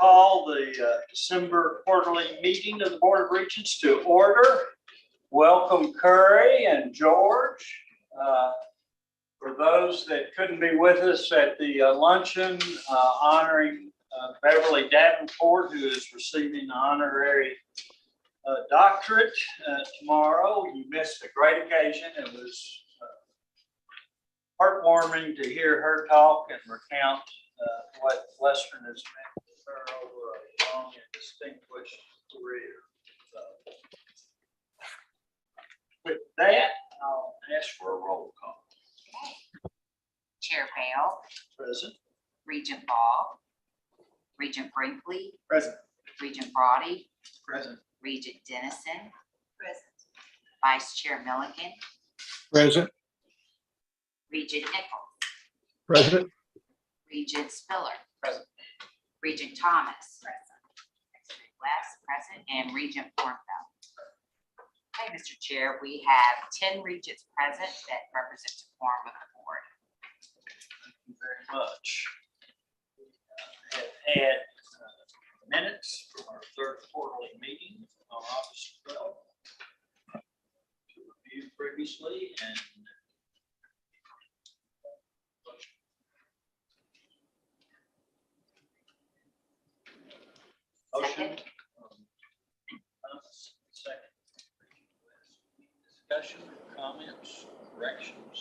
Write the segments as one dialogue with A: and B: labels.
A: call the December quarterly meeting of the Board of Regents to order. Welcome Curry and George. For those that couldn't be with us at the luncheon honoring Beverly Davenport, who is receiving an honorary doctorate tomorrow. You missed a great occasion. It was heartwarming to hear her talk and recount what Western has meant to her over a long and distinguished career. So, with that, I'll ask for a roll call.
B: Chair Bale.
A: Present.
B: Regent Ball. Regent Brinkley.
A: Present.
B: Regent Brody.
A: Present.
B: Regent Dennison. Present. Vice Chair Milliken.
C: Present.
B: Regent Nichols.
C: Present.
B: Regent Spiller.
A: Present.
B: Regent Thomas. Present. West present, and Regent Kornfeld. Okay, Mr. Chair, we have 10 regents present that represent a quorum of the board.
A: Thank you very much. We have had minutes from our third quarterly meeting on August 12th to review previously and motion. Second. Discussion, comments, corrections.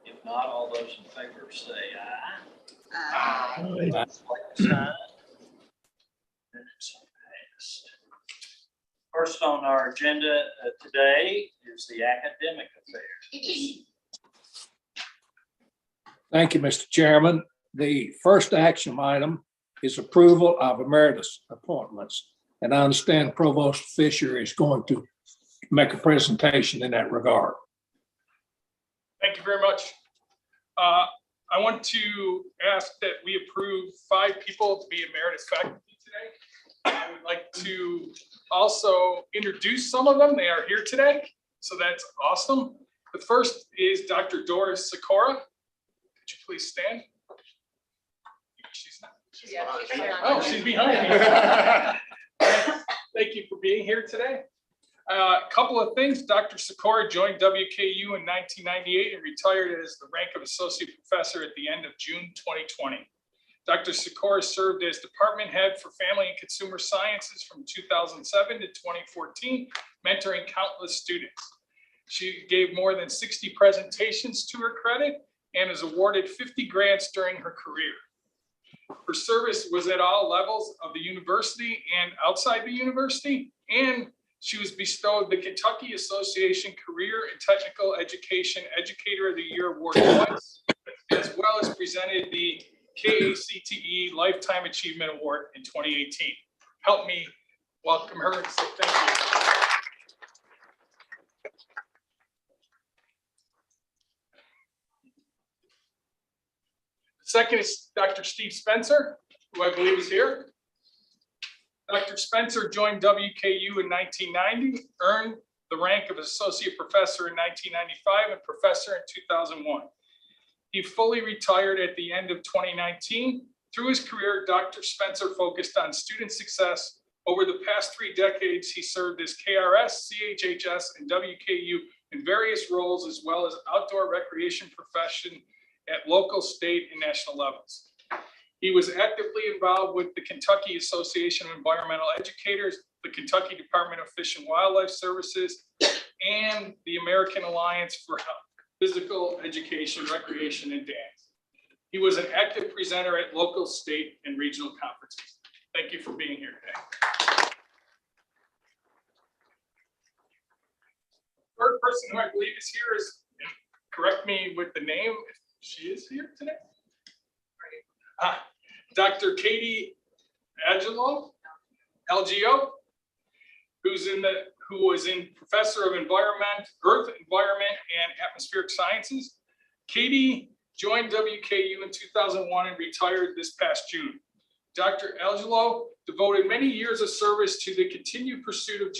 A: If not, all those in favor say aye.
B: Aye.
A: Like the sign. Minutes are passed. First on our agenda today is the academic affairs.
C: Thank you, Mr. Chairman. The first action item is approval of emeritus appointments. And I understand Provost Fisher is going to make a presentation in that regard.
D: Thank you very much. I want to ask that we approve 5 people to be emeritus faculty today. I would like to also introduce some of them. They are here today, so that's awesome. The first is Dr. Doris Sikora. Could you please stand? She's not. Oh, she's behind me. Thank you for being here today. A couple of things. Dr. Sikora joined WKU in 1998 and retired as the rank of associate professor at the end of June 2020. Dr. Sikora served as department head for family and consumer sciences from 2007 to 2014, mentoring countless students. She gave more than 60 presentations to her credit and was awarded 50 grants during her career. Her service was at all levels of the university and outside the university, and she was bestowed the Kentucky Association Career and Technical Education Educator of the Year Award twice, as well as presented the KACTE Lifetime Achievement Award in 2018. Help me welcome her and say thank you. Second is Dr. Steve Spencer, who I believe is here. Dr. Spencer joined WKU in 1990, earned the rank of associate professor in 1995 and professor in 2001. He fully retired at the end of 2019. Through his career, Dr. Spencer focused on student success. Over the past 3 decades, he served as KRS, CHHS, and WKU in various roles, as well as outdoor recreation profession at local, state, and national levels. He was actively involved with the Kentucky Association of Environmental Educators, the Kentucky Department of Fish and Wildlife Services, and the American Alliance for Physical Education, Recreation, and Dance. He was an active presenter at local, state, and regional conferences. Thank you for being here today. Third person who I believe is here is, correct me with the name, if she is here today. Dr. Katie Agelo, LGO, who was in Professor of Earth, Environment, and Atmospheric Sciences. Katie joined WKU in 2001 and retired this past June. Dr. Agelo devoted many years of service to the continued pursuit of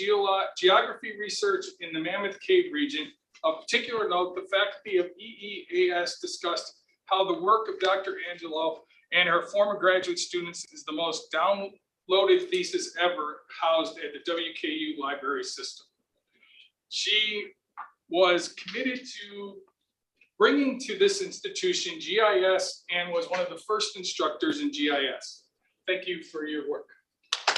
D: geography research in the Mammoth Cave region. Of particular note, the faculty of EEAS discussed how the work of Dr. Agelo and her former graduate students is the most downloaded thesis ever housed at the WKU library system. She was committed to bringing to this institution GIS and was one of the first instructors in GIS. Thank you for your work. A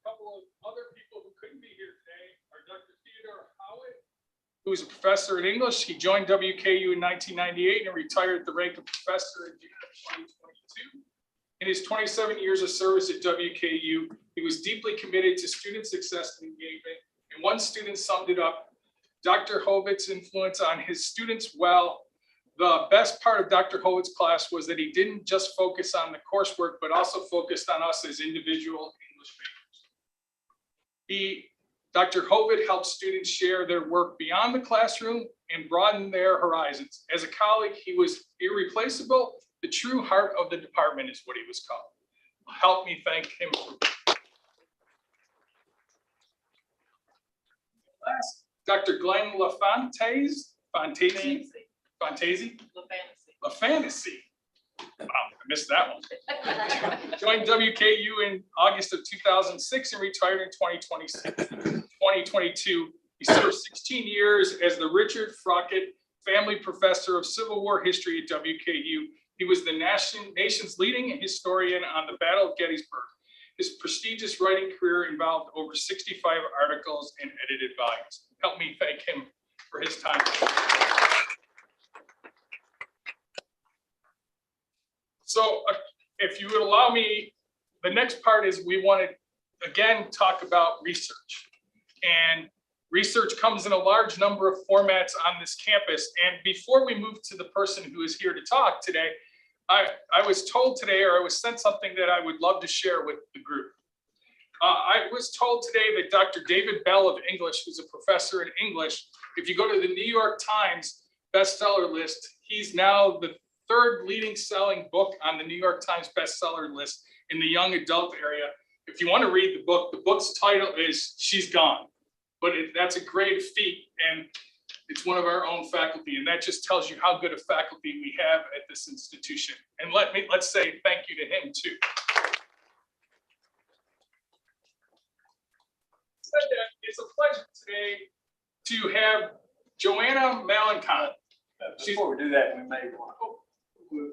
D: couple of other people who couldn't be here today are Dr. Theodore Howitt, who's a professor in English. He joined WKU in 1998 and retired at the rank of professor in June of 2022. In his 27 years of service at WKU, he was deeply committed to student success and engagement. And one student summed it up, Dr. Hovitt's influence on his students well. The best part of Dr. Hovitt's class was that he didn't just focus on the coursework, but also focused on us as individual English majors. Dr. Hovitt helped students share their work beyond the classroom and broaden their horizons. As a colleague, he was irreplaceable. The true heart of the department is what he was called. Help me thank him. Last, Dr. Glenn LaFantasi. Wow, I missed that one. Joined WKU in August of 2006 and retired in 2022. He served 16 years as the Richard Frockett Family Professor of Civil War History at WKU. He was the nation's leading historian on the Battle of Gettysburg. His prestigious writing career involved over 65 articles and edited volumes. Help me thank him for his time. So if you would allow me, the next part is we want to, again, talk about research. And research comes in a large number of formats on this campus. And before we move to the person who is here to talk today, I was told today, or I was sent something that I would love to share with the group. I was told today that Dr. David Bell of English, who's a professor in English, if you go to the New York Times bestseller list, he's now the third leading selling book on the New York Times bestseller list in the young adult area. If you want to read the book's title is She's Gone, but that's a great feat, and it's one of our own faculty, and that just tells you how good a faculty we have at this institution. And let's say thank you to him too. It's a pleasure today to have Joanna Malenkon.
A: Before we do that, we may want,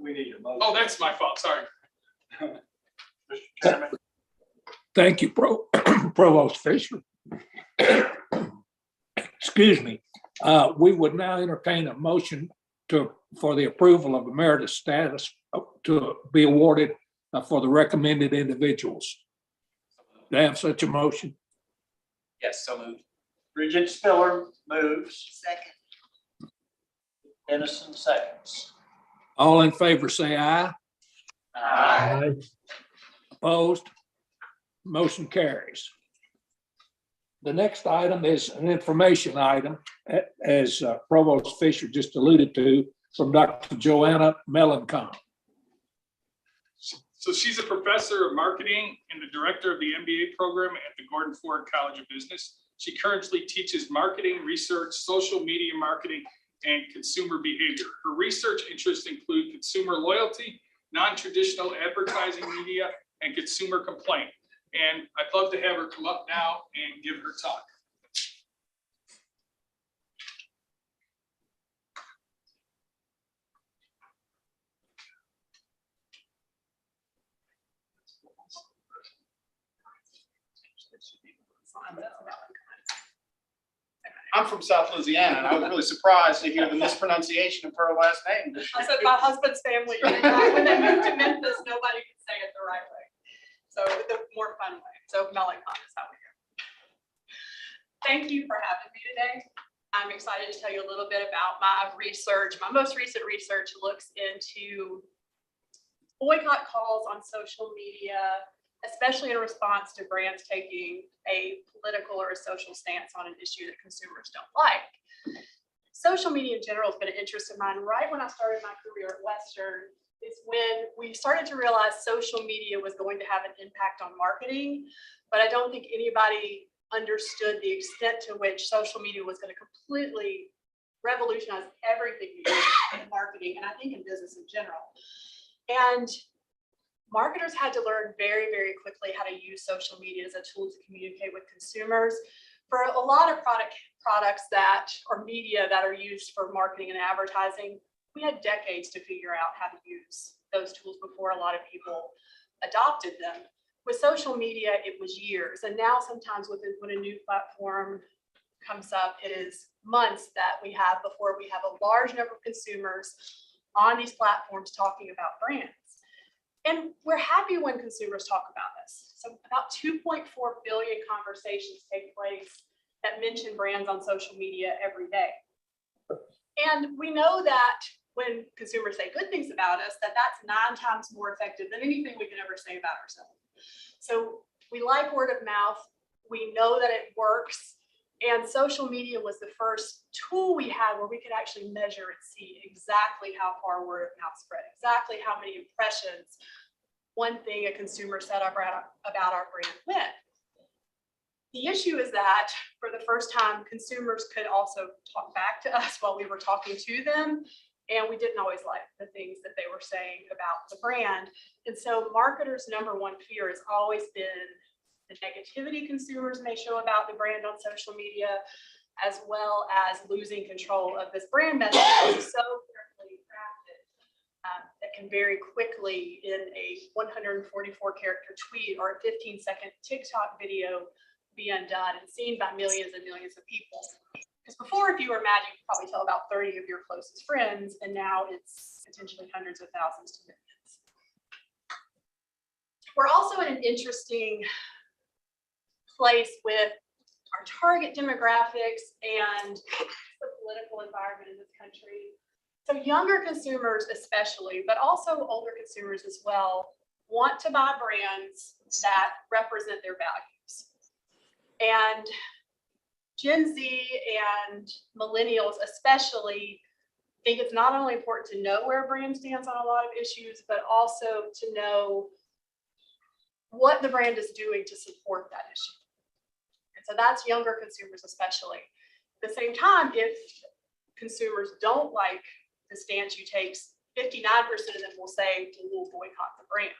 A: we need a motion.
D: Oh, that's my fault, sorry.
A: Mr. Chairman.
C: Thank you, Provost Fisher. Excuse me. We would now entertain a motion for the approval of emeritus status to be awarded for the recommended individuals. Do I have such a motion?
E: Yes, so moved.
A: Regent Spiller moves.
B: Second.
A: Dennison seconds.
C: All in favor, say aye.
A: Aye.
C: Opposed? Motion carries. The next item is an information item, as Provost Fisher just alluded to, from Dr. Joanna Malenkon.
D: So she's a professor of marketing and the director of the MBA program at the Gordon Ford College of Business. She currently teaches marketing, research, social media marketing, and consumer behavior. Her research interests include consumer loyalty, non-traditional advertising media, and consumer complaint. And I'd love to have her come up now and give her talk.
E: I'm from South Louisiana, and I was really surprised to hear the mispronunciation of her last name.
F: I said my husband's family, when they moved to Memphis, nobody could say it the right way. So the more fun way. So Malenkon is how we're here. Thank you for having me today. I'm excited to tell you a little bit about my research. My most recent research looks into boycott calls on social media, especially in response to brands taking a political or a social stance on an issue that consumers don't like. Social media in general has been an interest of mine. Right when I started my career at Western is when we started to realize social media was going to have an impact on marketing, but I don't think anybody understood the extent to which social media was going to completely revolutionize everything we do in marketing, and I think in business in general. And marketers had to learn very, very quickly how to use social media as a tool to communicate with consumers. For a lot of products that or media that are used for marketing and advertising, we had decades to figure out how to use those tools before a lot of people adopted them. With social media, it was years. And now sometimes when a new platform comes up, it is months that we have before we have a large number of consumers on these platforms talking about brands. And we're happy when consumers talk about this. So about 2.4 billion conversations take place that mention brands on social media every day. And we know that when consumers say good things about us, that's 9 times more effective than anything we can ever say about ourselves. So we like word of mouth. We know that it works. And social media was the first tool we had where we could actually measure and see exactly how far word of mouth spread, exactly how many impressions one thing a consumer said about our brand went. The issue is that for the first time, consumers could also talk back to us while we were talking to them. And we didn't always like the things that they were saying about the brand. And so marketers' number one fear has always been the negativity consumers may show about the brand on social media, as well as losing control of this brand message that is so carefully crafted that can very quickly in a 144 character tweet or a 15-second TikTok video be undone and seen by millions and millions of people. Because before, if you were mad, you could probably tell about 30 of your closest friends, and now it's potentially hundreds of thousands to millions. We're also in an interesting place with our target demographics and the political environment in this country. So younger consumers especially, but also older consumers as well, want to buy brands that represent their values. And Gen Z and millennials especially think it's not only important to know where a brand stands on a lot of issues, but also to know what the brand is doing to support that issue. And so that's younger consumers especially. At the same time, if consumers don't like the stance you take, 59% of them will say we'll boycott the brand.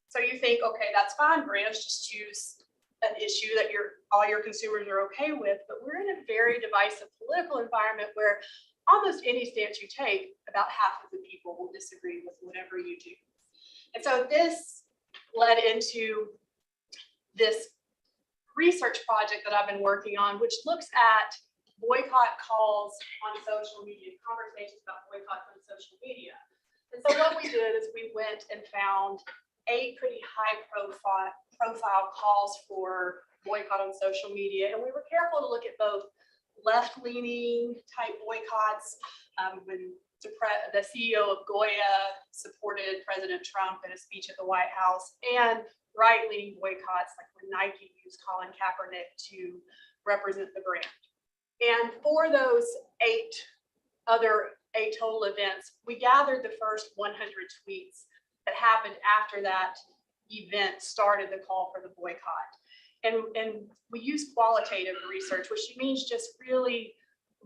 F: So you think, okay, that's fine, brands just choose an issue that all your consumers are okay with, but we're in a very divisive political environment where almost any stance you take, about half of the people will disagree with whatever you do. And so this led into this research project that I've been working on, which looks at boycott calls on social media, conversations about boycotts on social media. And so what we did is we went and found 8 pretty high profile calls for boycott on social media. And we were careful to look at both left-leaning type boycotts, when the CEO of Goya supported President Trump in a speech at the White House, and right-leaning boycotts, like when Nike used Colin Kaepernick to represent the brand. And for those 8 total events, we gathered the first 100 tweets that happened after that event started the call for the boycott. And we use qualitative research, which means just really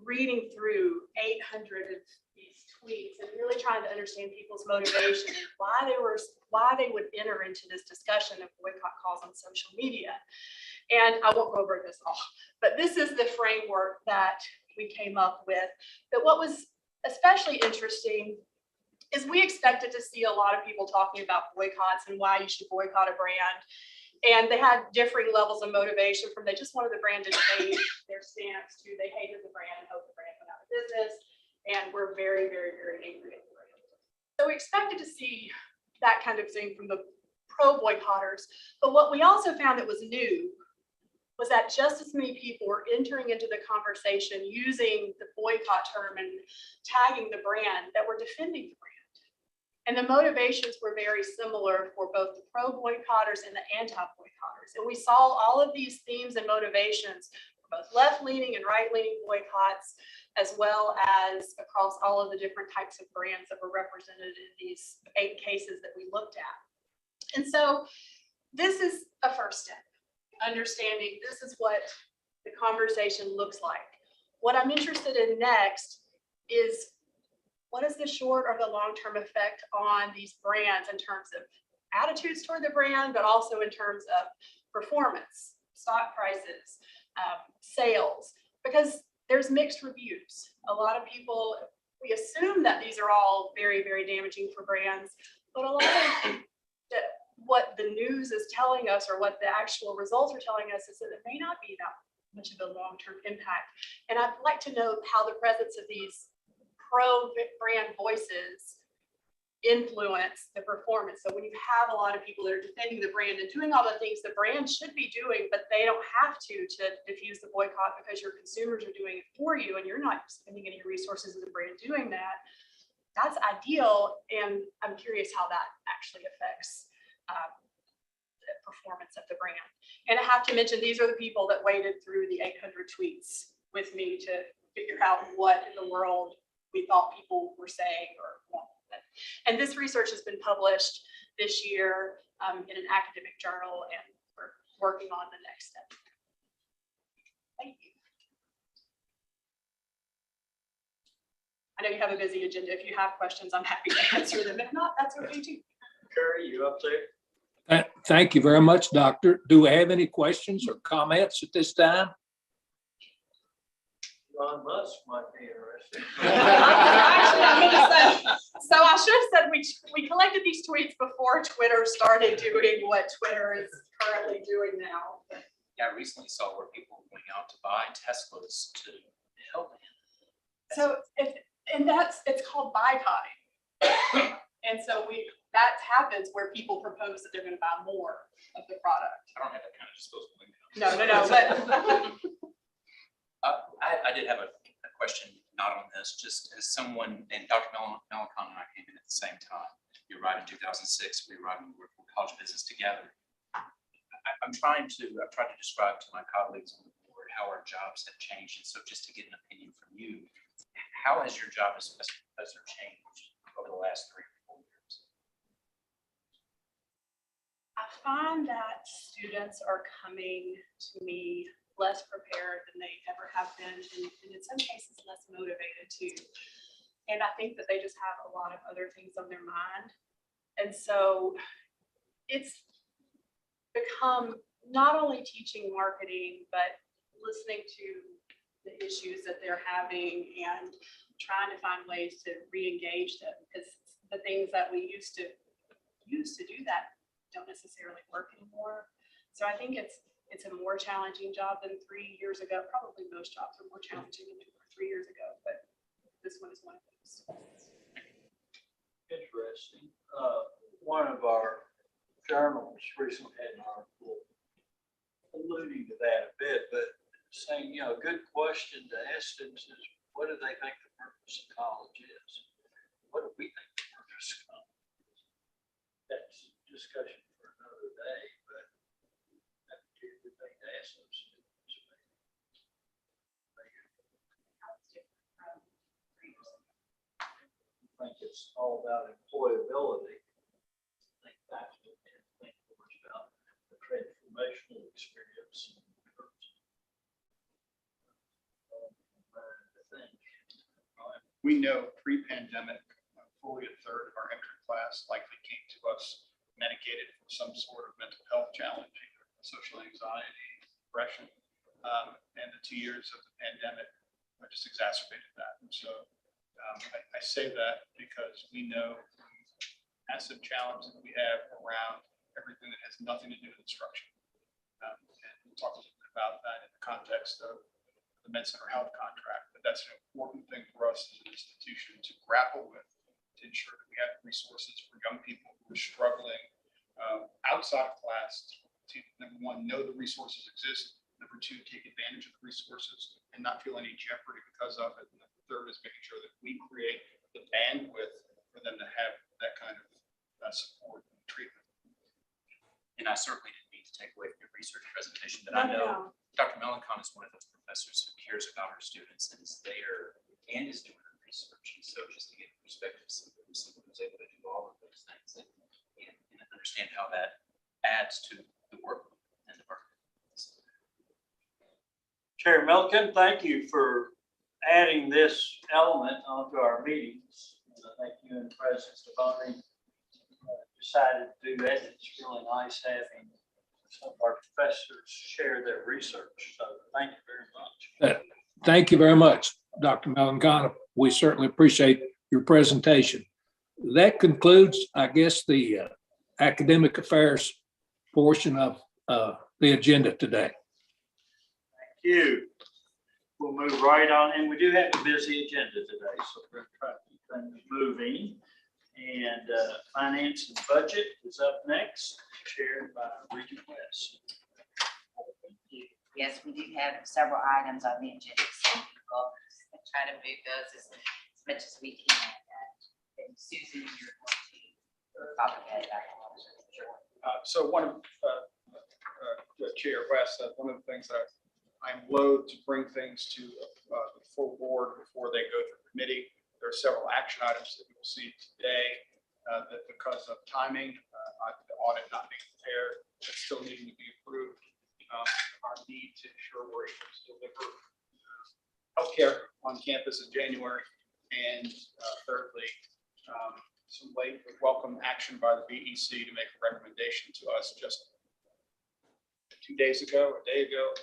F: reading through 800 of these tweets and really trying to understand people's motivation and why they would enter into this discussion of boycott calls on social media. And I won't go over this all, but this is the framework that we came up with. But what was especially interesting is we expected to see a lot of people talking about boycotts and why you should boycott a brand. And they had differing levels of motivation, from they just wanted the brand to change their stance to they hated the brand and hoped the brand went out of business. And we're very, very, very angry at the brand. So we expected to see that kind of thing from the pro-boycotters. But what we also found that was new was that just as many people were entering into the conversation using the boycott term and tagging the brand that were defending the brand. And the motivations were very similar for both the pro-boycotters and the anti-boycotters. And we saw all of these themes and motivations for both left-leaning and right-leaning boycotts, as well as across all of the different types of brands that were represented in these 8 cases that we looked at. And so this is a first step, understanding this is what the conversation looks like What I'm interested in next is what is the short or the long-term effect on these brands in terms of attitudes toward the brand, but also in terms of performance, stock prices, sales, because there's mixed reviews. A lot of people, we assume that these are all very, very damaging for brands, but a lot of what the news is telling us or what the actual results are telling us is that it may not be that much of a long-term impact. And I'd like to know how the presence of these pro-brand voices influence the performance. So when you have a lot of people that are defending the brand and doing all the things the brand should be doing, but they don't have to diffuse the boycott because your consumers are doing it for you and you're not spending any resources as a brand doing that, that's ideal. And I'm curious how that actually affects the performance of the brand. And I have to mention, these are the people that waded through the 800 tweets with me to figure out what in the world we thought people were saying or wanted. And this research has been published this year in an academic journal, and we're working on the next step. Thank you. I know you have a busy agenda. If you have questions, I'm happy to answer them. If not, that's okay too.
A: Curry, you up there?
C: Thank you very much, Doctor. Do we have any questions or comments at this time?
A: Elon Musk might be interested.
F: Actually, I'm gonna say, so I should have said we collected these tweets before Twitter started doing what Twitter is currently doing now.
G: Yeah, I recently saw where people were going out to buy Teslas to help.
F: So it's called boycotting. And so that happens where people propose that they're gonna buy more of the product.
G: I don't have that kind of disposable income.
F: No, but
G: I did have a question, not on this, just as someone, and Dr. Melicon and I came in at the same time. You arrived in 2006, we arrived in college business together. I've tried to describe to my colleagues on the board how our jobs have changed. And so just to get an opinion from you, how has your job as professor changed over the last 3 or 4 years?
F: I find that students are coming to me less prepared than they ever have been, and in some cases less motivated too. And I think that they just have a lot of other things on their mind. And so it's become not only teaching marketing, but listening to the issues that they're having and trying to find ways to re-engage them, because the things that we used to do that don't necessarily work anymore. So I think it's a more challenging job than 3 years ago. Probably most jobs are more challenging than they were 3 years ago, but this one is one of those.
A: Interesting. One of our journals recently had an article alluding to that a bit, but saying, a good question to ask students is, what do they think the purpose of college is? What do we think the purpose of college is? That's discussion for another day, but that's a good thing to ask those students. I think it's all about employability. I think that's what they think more about the transformational experience.
E: We know pre-pandemic, fully a third of our entrant class likely came to us medicated for some sort of mental health challenge, either social anxiety, depression. And the 2 years of the pandemic just exacerbated that. And so I say that because we know the massive challenge that we have around everything that has nothing to do with instruction. And we'll talk a little bit about that in the context of the Med Center Health contract, but that's an important thing for us as an institution to grapple with, to ensure that we have resources for young people who are struggling outside of class to, number one, know the resources exist, number two, take advantage of the resources and not feel any jeopardy because of it. And the third is making sure that we create the bandwidth for them to have that kind of support and treatment.
G: And I certainly didn't mean to take away from your research presentation, but I know Dr. Melicon is one of those professors who cares about our students and is there and is doing the research. And so just to get perspective, someone who's able to do all of those things and understand how that adds to the work and the work.
A: Chair Milliken, thank you for adding this element onto our meetings. And I think you and President Staboni decided to do that. It's really nice having some of our professors share their research. So thank you very much.
C: Thank you very much, Dr. Melancona. We certainly appreciate your presentation. That concludes, I guess, the academic affairs portion of the agenda today.
A: Thank you. We'll move right on, and we do have a busy agenda today, so we're going to try to keep things moving. And finance and budget is up next, chaired by Regent West.
B: Yes, we do have several items on the agenda, so we'll try to move those as much as we can. And Susan, you're going to talk about that.
E: So one of, Chair West, one of the things that I'm loath to bring things to the full board before they go through committee. There are several action items that we will see today that because of timing, the audit not being prepared, that's still needing to be approved. Our need to ensure we're able to deliver healthcare on campus in January. And thirdly, some late but welcome action by the BEC to make a recommendation to us just 2 days ago, a day ago,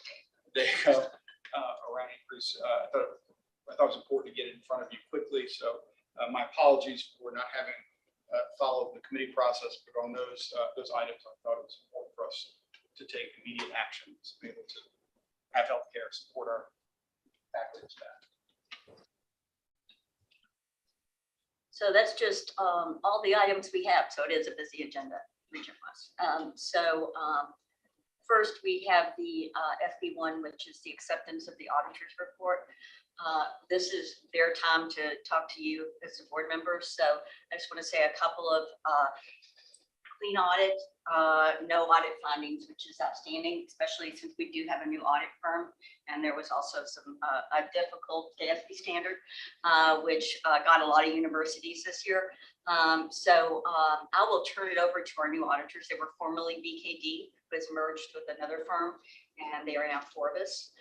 E: around increase. I thought it was important to get it in front of you quickly. So my apologies for not having followed the committee process, but on those items, I thought it was important for us to take immediate action to be able to have healthcare support our faculty and staff.
H: So that's just all the items we have. So it is a busy agenda, Regent West. First, we have the FB1, which is the acceptance of the auditor's report. This is their time to talk to you as a board member. So I just want to say a couple of clean audit, no audit findings, which is outstanding, especially since we do have a new audit firm. And there was also some a difficult GASB standard, which got a lot of universities this year. I will turn it over to our new auditors. They were formerly BKD, was merged with another firm, and they are now Forbes.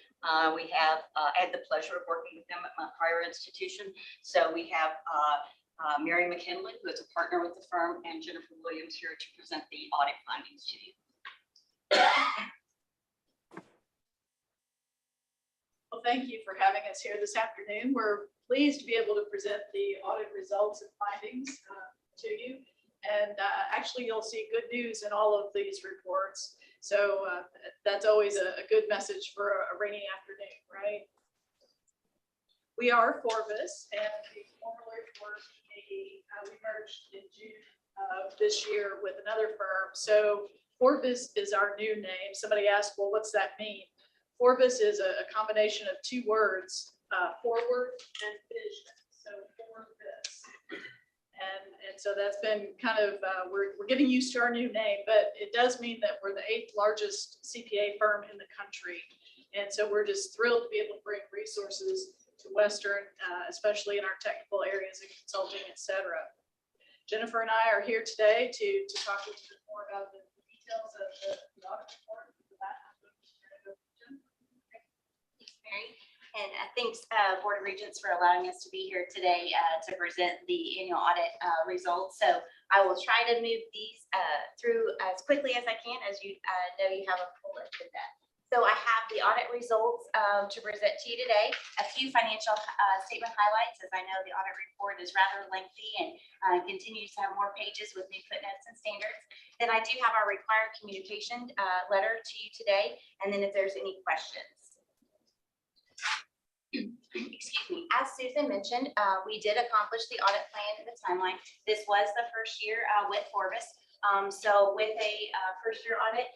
H: We have had the pleasure of working with them at my prior institution. So we have Mary McKinley, who is a partner with the firm, and Jennifer Williams here to present the audit findings to you.
F: Well, thank you for having us here this afternoon. We're pleased to be able to present the audit results and findings to you. And actually, you'll see good news in all of these reports. So that's always a good message for a rainy afternoon, right? We are Forbes, and we formerly were we merged in June of this year with another firm. So Forbes is our new name. Somebody asked, well, what's that mean? Forbes is a combination of two words, forward and vision. So Forbes. And so that's been kind of, we're getting used to our new name, but it does mean that we're the 8th largest CPA firm in the country. And so we're just thrilled to be able to bring resources to Western, especially in our technical areas of consulting, et cetera. Jennifer and I are here today to talk a little bit more about the details of the audit report.
H: Thanks, Mary. And thanks, Board of Regents, for allowing us to be here today to present the annual audit results. So I will try to move these through as quickly as I can, as you know you have a full list of that. So I have the audit results to present to you today. A few financial statement highlights, as I know the audit report is rather lengthy and continues to have more pages with new footnotes and standards. Then I do have our required communication letter to you today, and then if there's any questions. Excuse me, as Susan mentioned, we did accomplish the audit plan in the timeline. This was the first year with Forbes. So with a first year audit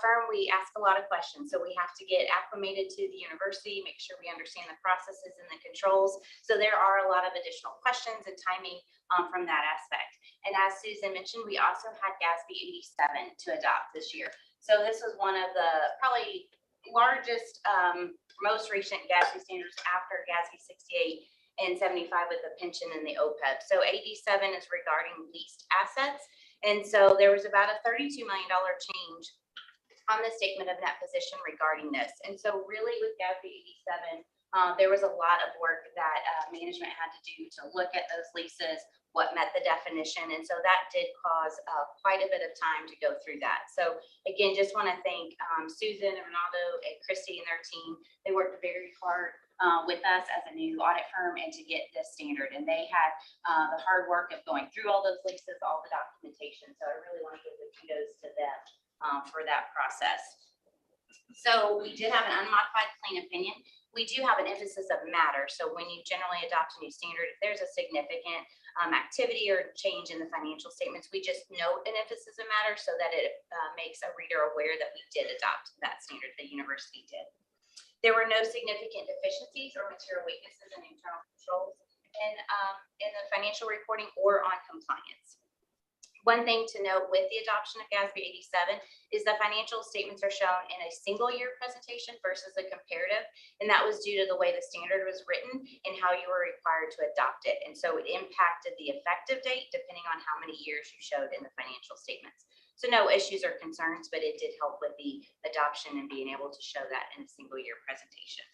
H: firm, we ask a lot of questions. So we have to get acclimated to the university, make sure we understand the processes and the controls. So there are a lot of additional questions and timing from that aspect. And as Susan mentioned, we also had GASB 87 to adopt this year. So this was one of the probably largest, most recent GASB standards after GASB 68 and 75 with the pension and the OPEB. So 87 is regarding leased assets. And so there was about a $32 million change on the statement of net position regarding this. And so really with GASB 87,
I: There was a lot of work that management had to do to look at those leases, what met the definition. And so that did cause quite a bit of time to go through that. So again, just want to thank Susan and Ronaldo and Christy and their team. They worked very hard with us as a new audit firm and to get this standard. And they had the hard work of going through all those leases, all the documentation. So I really want to give the kudos to them for that process. So we did have an unmodified clean opinion. We do have an emphasis of matter. So when you generally adopt a new standard, if there's a significant activity or change in the financial statements, we just note an emphasis of matter so that it makes a reader aware that we did adopt that standard, the university did. There were no significant deficiencies or material weaknesses in internal controls in the financial reporting or on compliance. One thing to note with the adoption of GASB 87 is the financial statements are shown in a single year presentation versus a comparative. And that was due to the way the standard was written and how you were required to adopt it. And so it impacted the effective date depending on how many years you showed in the financial statements. So no issues or concerns, but it did help with the adoption and being able to show that in a single year presentation.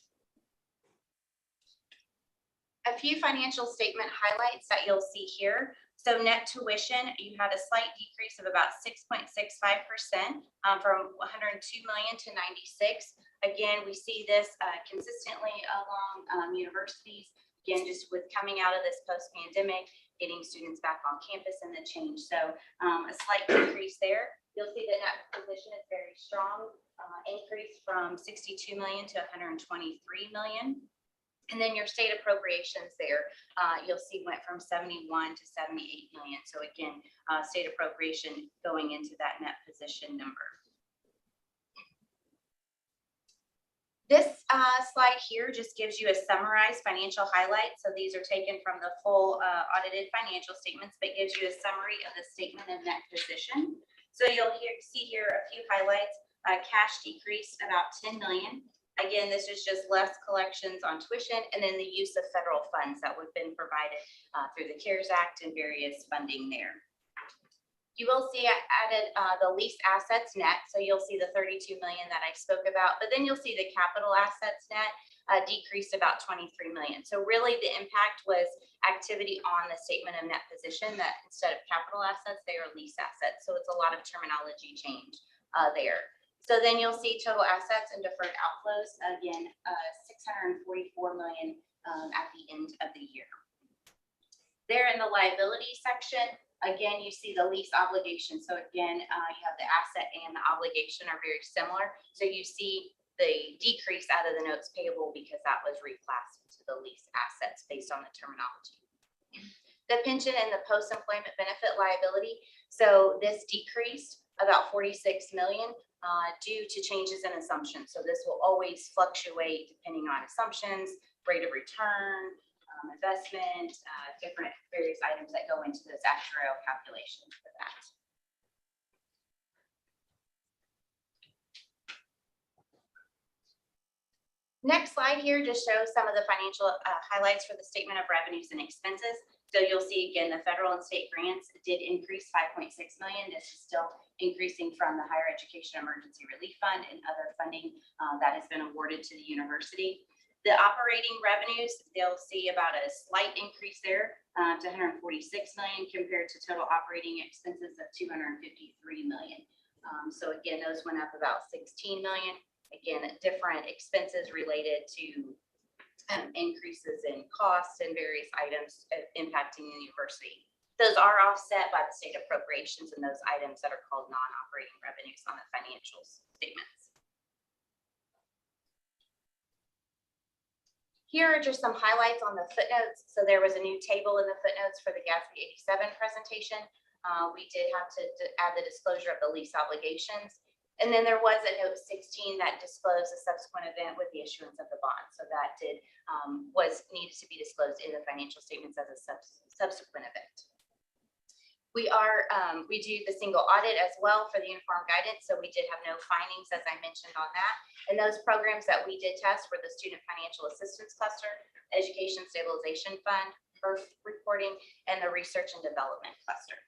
I: A few financial statement highlights that you'll see here. So net tuition, you had a slight decrease of about 6.65% from 102 million to 96. Again, we see this consistently along universities, again, just with coming out of this post-pandemic, getting students back on campus and the change. So a slight decrease there. You'll see the net position is very strong, increase from 62 million to 123 million. And then your state appropriations there, you'll see went from 71 to 78 million. So again, state appropriation going into that net position number. This slide here just gives you a summarized financial highlight. So these are taken from the full audited financial statements, but gives you a summary of the statement of net position. So you'll see here a few highlights. Cash decreased about 10 million. Again, this is just less collections on tuition and then the use of federal funds that would have been provided through the CARES Act and various funding there. You will see I added the lease assets net. So you'll see the 32 million that I spoke about, but then you'll see the capital assets net decreased about 23 million. So really the impact was activity on the statement of net position that instead of capital assets, they are lease assets. So it's a lot of terminology change there. So then you'll see total assets and deferred outflows, again, 644 million at the end of the year. There in the liability section, again, you see the lease obligation. So again, you have the asset and the obligation are very similar. So you see the decrease out of the notes payable because that was reclassed to the lease assets based on the terminology. The pension and the post-employment benefit liability. So this decreased about 46 million. Due to changes in assumptions. So this will always fluctuate depending on assumptions, rate of return, investment, different various items that go into this actuarial calculation for that. Next slide here just shows some of the financial highlights for the statement of revenues and expenses. So you'll see again, the federal and state grants did increase 5.6 million. This is still increasing from the Higher Education Emergency Relief Fund and other funding that has been awarded to the university. The operating revenues, they'll see about a slight increase there to 146 million compared to total operating expenses of 253 million. So again, those went up about 16 million. Again, different expenses related to increases in costs and various items impacting the university. Those are offset by the state appropriations and those items that are called non-operating revenues on the financial statements. Here are just some highlights on the footnotes. So there was a new table in the footnotes for the GASB 87 presentation. We did have to add the disclosure of the lease obligations. And then there was a note 16 that disclosed a subsequent event with the issuance of the bond. So that did was needed to be disclosed in the financial statements as a subsequent event. We do the single audit as well for the uniform guidance. So we did have no findings, as I mentioned on that. And those programs that we did test were the Student Financial Assistance Cluster, Education Stabilization Fund, birth reporting, and the Research and Development Cluster.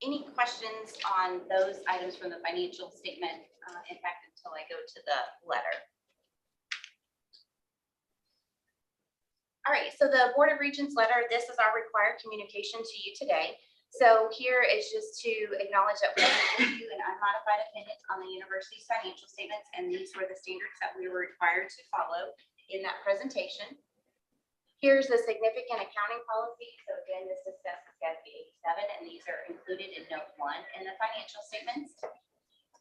I: Any questions on those items from the financial statement, in fact, until I go to the letter? All right, so the Board of Regents letter, this is our required communication to you today. So here is just to acknowledge that we give you an unmodified opinion on the university's financial statements, and these were the standards that we were required to follow in that presentation. Here's the significant accounting policy. So again, this discusses GASB 87, and these are included in note 1 in the financial statements.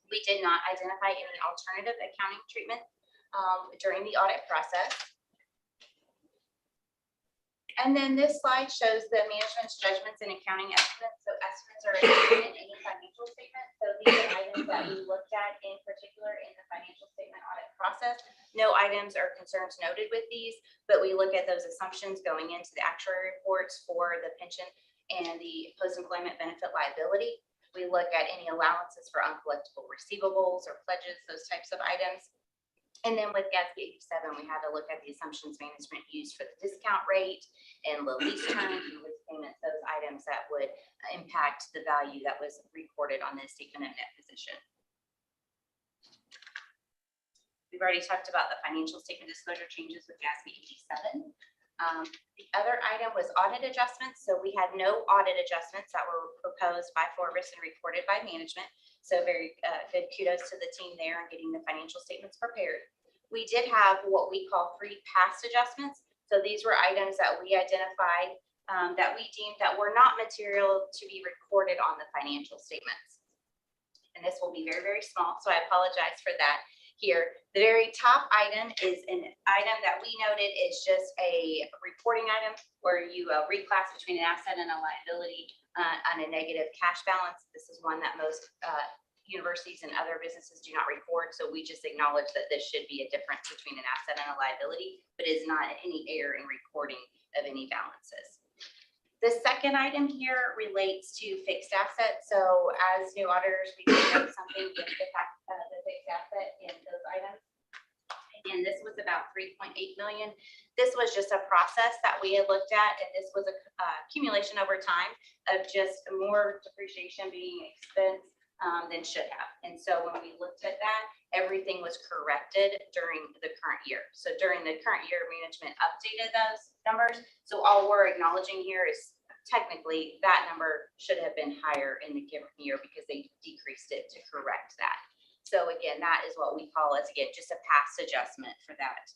I: We did not identify any alternative accounting treatment during the audit process. And then this slide shows the management's judgments and accounting estimates. So estimates are included in any financial statement. So these are items that we looked at in particular in the financial statement audit process. No items or concerns noted with these, but we look at those assumptions going into the actuary reports for the pension and the post-employment benefit liability. We look at any allowances for uncollectible receivables or pledges, those types of items. And then with GASB 87, we had to look at the assumptions management used for the discount rate and the lease terms and lease payments, those items that would impact the value that was recorded on the statement of net position. We've already talked about the financial statement disclosure changes with GASB 87. The other item was audit adjustments. So we had no audit adjustments that were proposed by Forvis and reported by management. So very good kudos to the team there on getting the financial statements prepared. We did have what we call 3 past adjustments. So these were items that we identified that we deemed that were not material to be recorded on the financial statements. And this will be very, very small. So I apologize for that. Here, the very top item is an item that we noted is just a reporting item where you reclass between an asset and a liability on a negative cash balance. This is one that most universities and other businesses do not record. So we just acknowledge that this should be a difference between an asset and a liability, but is not any error in recording of any balances. The second item here relates to fixed assets. So as new auditors, we do know something with the fixed asset in those items. And this was about 3.8 million. This was just a process that we had looked at, and this was a accumulation over time of just more depreciation being expense than should have. And so when we looked at that, everything was corrected during the current year. So during the current year, management updated those numbers. So all we're acknowledging here is technically that number should have been higher in the given year because they decreased it to correct that. So again, that is what we call as, again, just a past adjustment for that.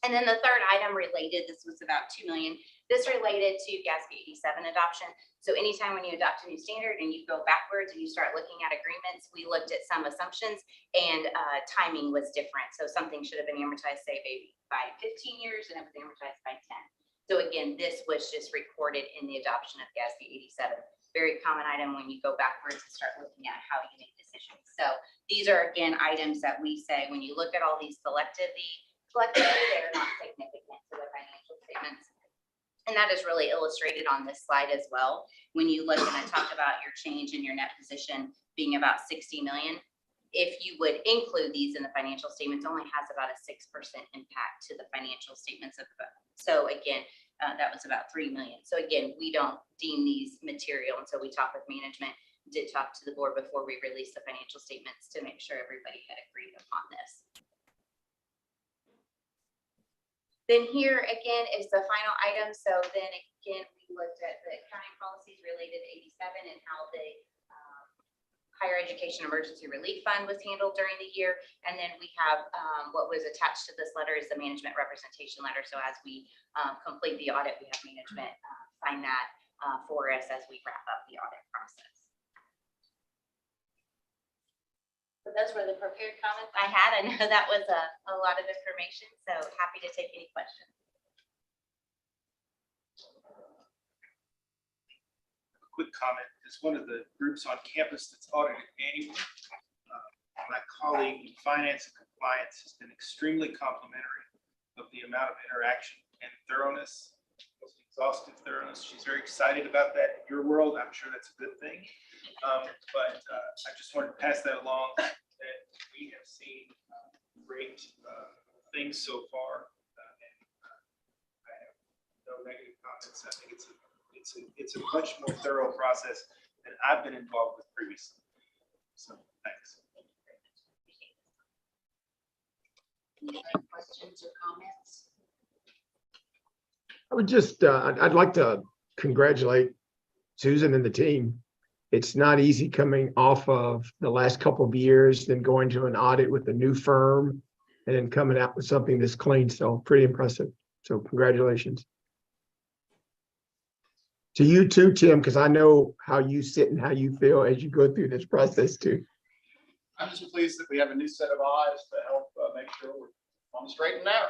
I: And then the third item related, this was about 2 million. This related to GASB 87 adoption. So anytime when you adopt a new standard and you go backwards and you start looking at agreements, we looked at some assumptions and timing was different. So something should have been amortized, say maybe by 15 years and it was amortized by 10. So again, this was just recorded in the adoption of GASB 87. Very common item when you go backwards and start looking at how you make decisions. So these are, again, items that we say when you look at all these collectively, they're not significant to the financial statements. And that is really illustrated on this slide as well. When you look, and I talked about your change in your net position being about 60 million. If you would include these in the financial statements, only has about a 6% impact to the financial statements of the. So again, that was about 3 million. So again, we don't deem these material. And so we talked with management, did talk to the board before we released the financial statements to make sure everybody had agreed upon this. Then here again is the final item. So then again, we looked at the accounting policies related to 87 and how the Higher Education Emergency Relief Fund was handled during the year. And then we have what was attached to this letter is the management representation letter. So as we complete the audit, we have management sign that for us as we wrap up the audit process. So those were the prepared comments I had. I know that was a lot of information, so happy to take any questions.
J: A quick comment, as one of the groups on campus that's audited annually, my colleague in finance and compliance has been extremely complimentary of the amount of interaction and thoroughness, most exhaustive thoroughness. She's very excited about that in your world. I'm sure that's a good thing. But I just wanted to pass that along, that we have seen great things so far. And I have no negative comments. I think it's a much more thorough process than I've been involved with previously. So, thanks.
B: Any other questions or comments?
K: I would just, I'd like to congratulate Susan and the team. It's not easy coming off of the last couple of years, then going to an audit with a new firm and then coming out with something this clean. So pretty impressive. So congratulations. To you too, Tim, because I know how you sit and how you feel as you go through this process too.
E: I'm just pleased that we have a new set of eyes to help make sure we're on the straight and narrow.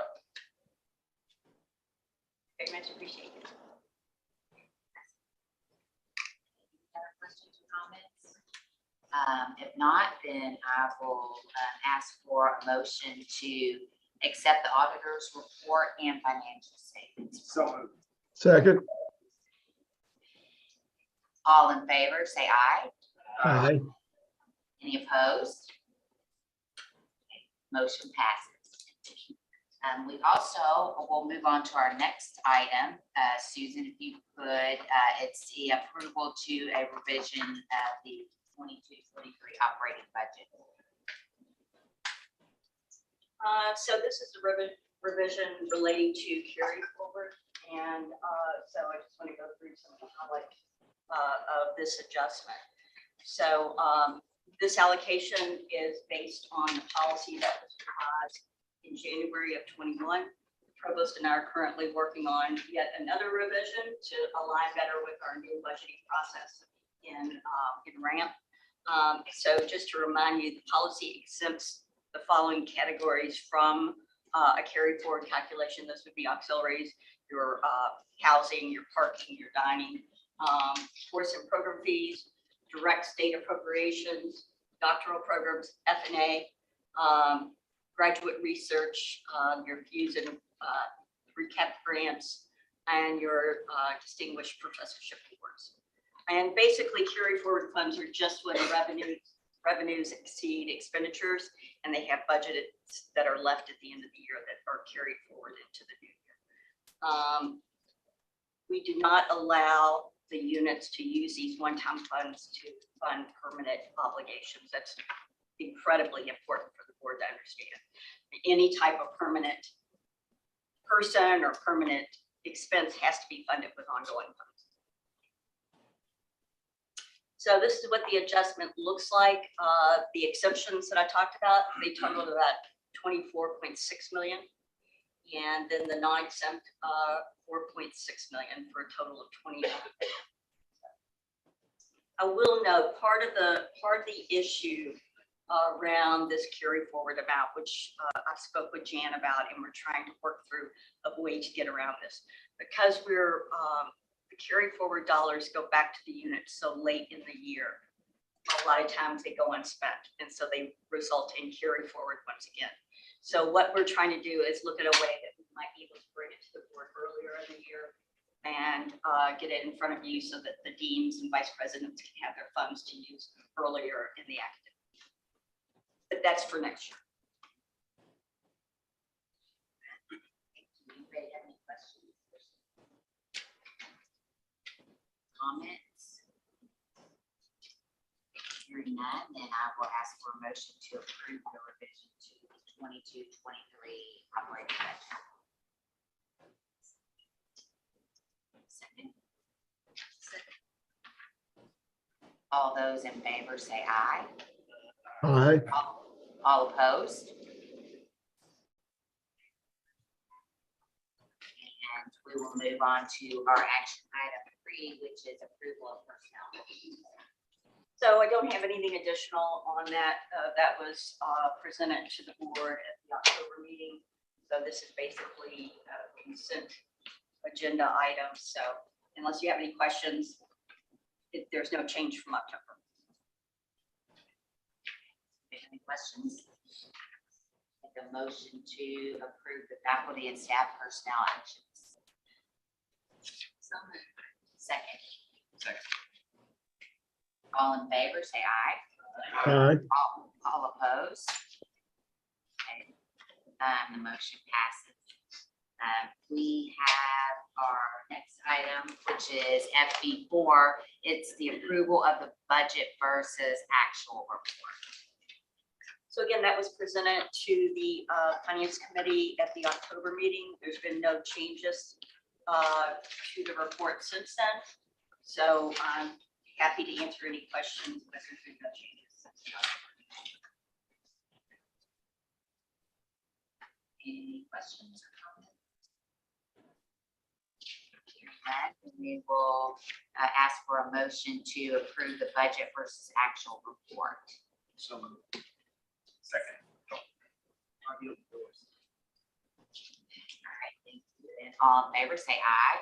I: Very much appreciated.
B: Other questions or comments? If not, then I will ask for a motion to accept the auditor's report and financial statements.
E: So moved.
K: Second.
B: All in favor, say aye.
K: Aye.
B: Any opposed? Motion passes. We also will move on to our next item. Susan, if you could, it's the approval to a revision of the 22-23 operating budget.
H: So this is the revision relating to carry forward. And so I just want to go through some of the highlights of this adjustment. So this allocation is based on the policy that was passed in January of 21. The provost and I are currently working on yet another revision to align better with our new budgeting process in RAMP. So just to remind you, the policy exempts the following categories from a carry forward calculation. This would be auxiliaries, your housing, your parking, your dining, course and program fees, direct state appropriations, doctoral programs, F&A, graduate research, your FUSE and recap grants, and your distinguished professorship awards. And basically carry forward funds are just when revenues exceed expenditures and they have budgeted that are left at the end of the year that are carried forward into the new year. We do not allow the units to use these one-time funds to fund permanent obligations. That's incredibly important for the board to understand. Any type of permanent person or permanent expense has to be funded with ongoing funds. So this is what the adjustment looks like. The exemptions that I talked about, they totaled about 24.6 million. And then the non-exempt 4.6 million for a total of 29. I will note part of the issue around this carry forward amount, which I spoke with Jan about, and we're trying to work through a way to get around this, because we're the carry forward dollars go back to the unit so late in the year. A lot of times they go unspent, and so they result in carry forward once again. So what we're trying to do is look at a way that we might be able to bring it to the board earlier in the year and get it in front of you so that the deans and vice presidents can have their funds to use earlier in the academic year. But that's for next year.
B: Anybody have any questions? Comments? Hearing none, then I will ask for a motion to approve the revision to the 22-23 operating budget. Second. All those in favor say aye.
K: Aye.
B: All opposed? And we will move on to our action item 3, which is approval of personnel.
H: So I don't have anything additional on that. That was presented to the board at the October meeting. So this is basically a consent agenda item. So unless you have any questions, there's no change from October.
B: Any questions? Make a motion to approve the faculty and staff personnel actions. Second.
G: Second.
B: All in favor, say aye.
K: Aye.
B: All opposed? Okay. The motion passes. We have our next item, which is FB4. It's the approval of the budget versus actual report.
H: So again, that was presented to the Finance Committee at the October meeting. There's been no changes to the report since then. So I'm happy to answer any questions, but there's been no changes.
B: Any questions or comments? Hearing none, then we will ask for a motion to approve the budget versus actual report.
J: So moved. Second.
B: All right, thank you. And all in favor, say aye.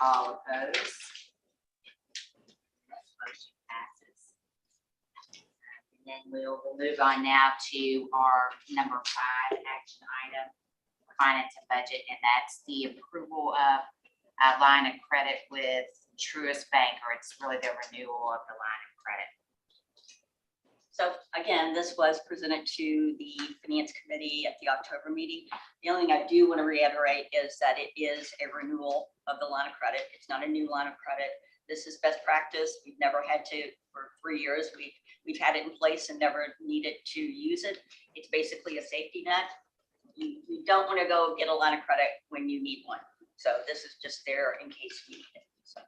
B: All opposed? Motion passes. And then we'll move on now to our number 5 action item, finance and budget, and that's the approval of a line of credit with Truist Bank, or it's really the renewal of the line of credit.
H: So again, this was presented to the Finance Committee at the October meeting. The only thing I do want to reiterate is that it is a renewal of the line of credit. It's not a new line of credit. This is best practice. We've never had to, for 3 years, we've had it in place and never needed to use it. It's basically a safety net. You don't want to go get a line of credit when you need one. So this is just there in case you need it. So.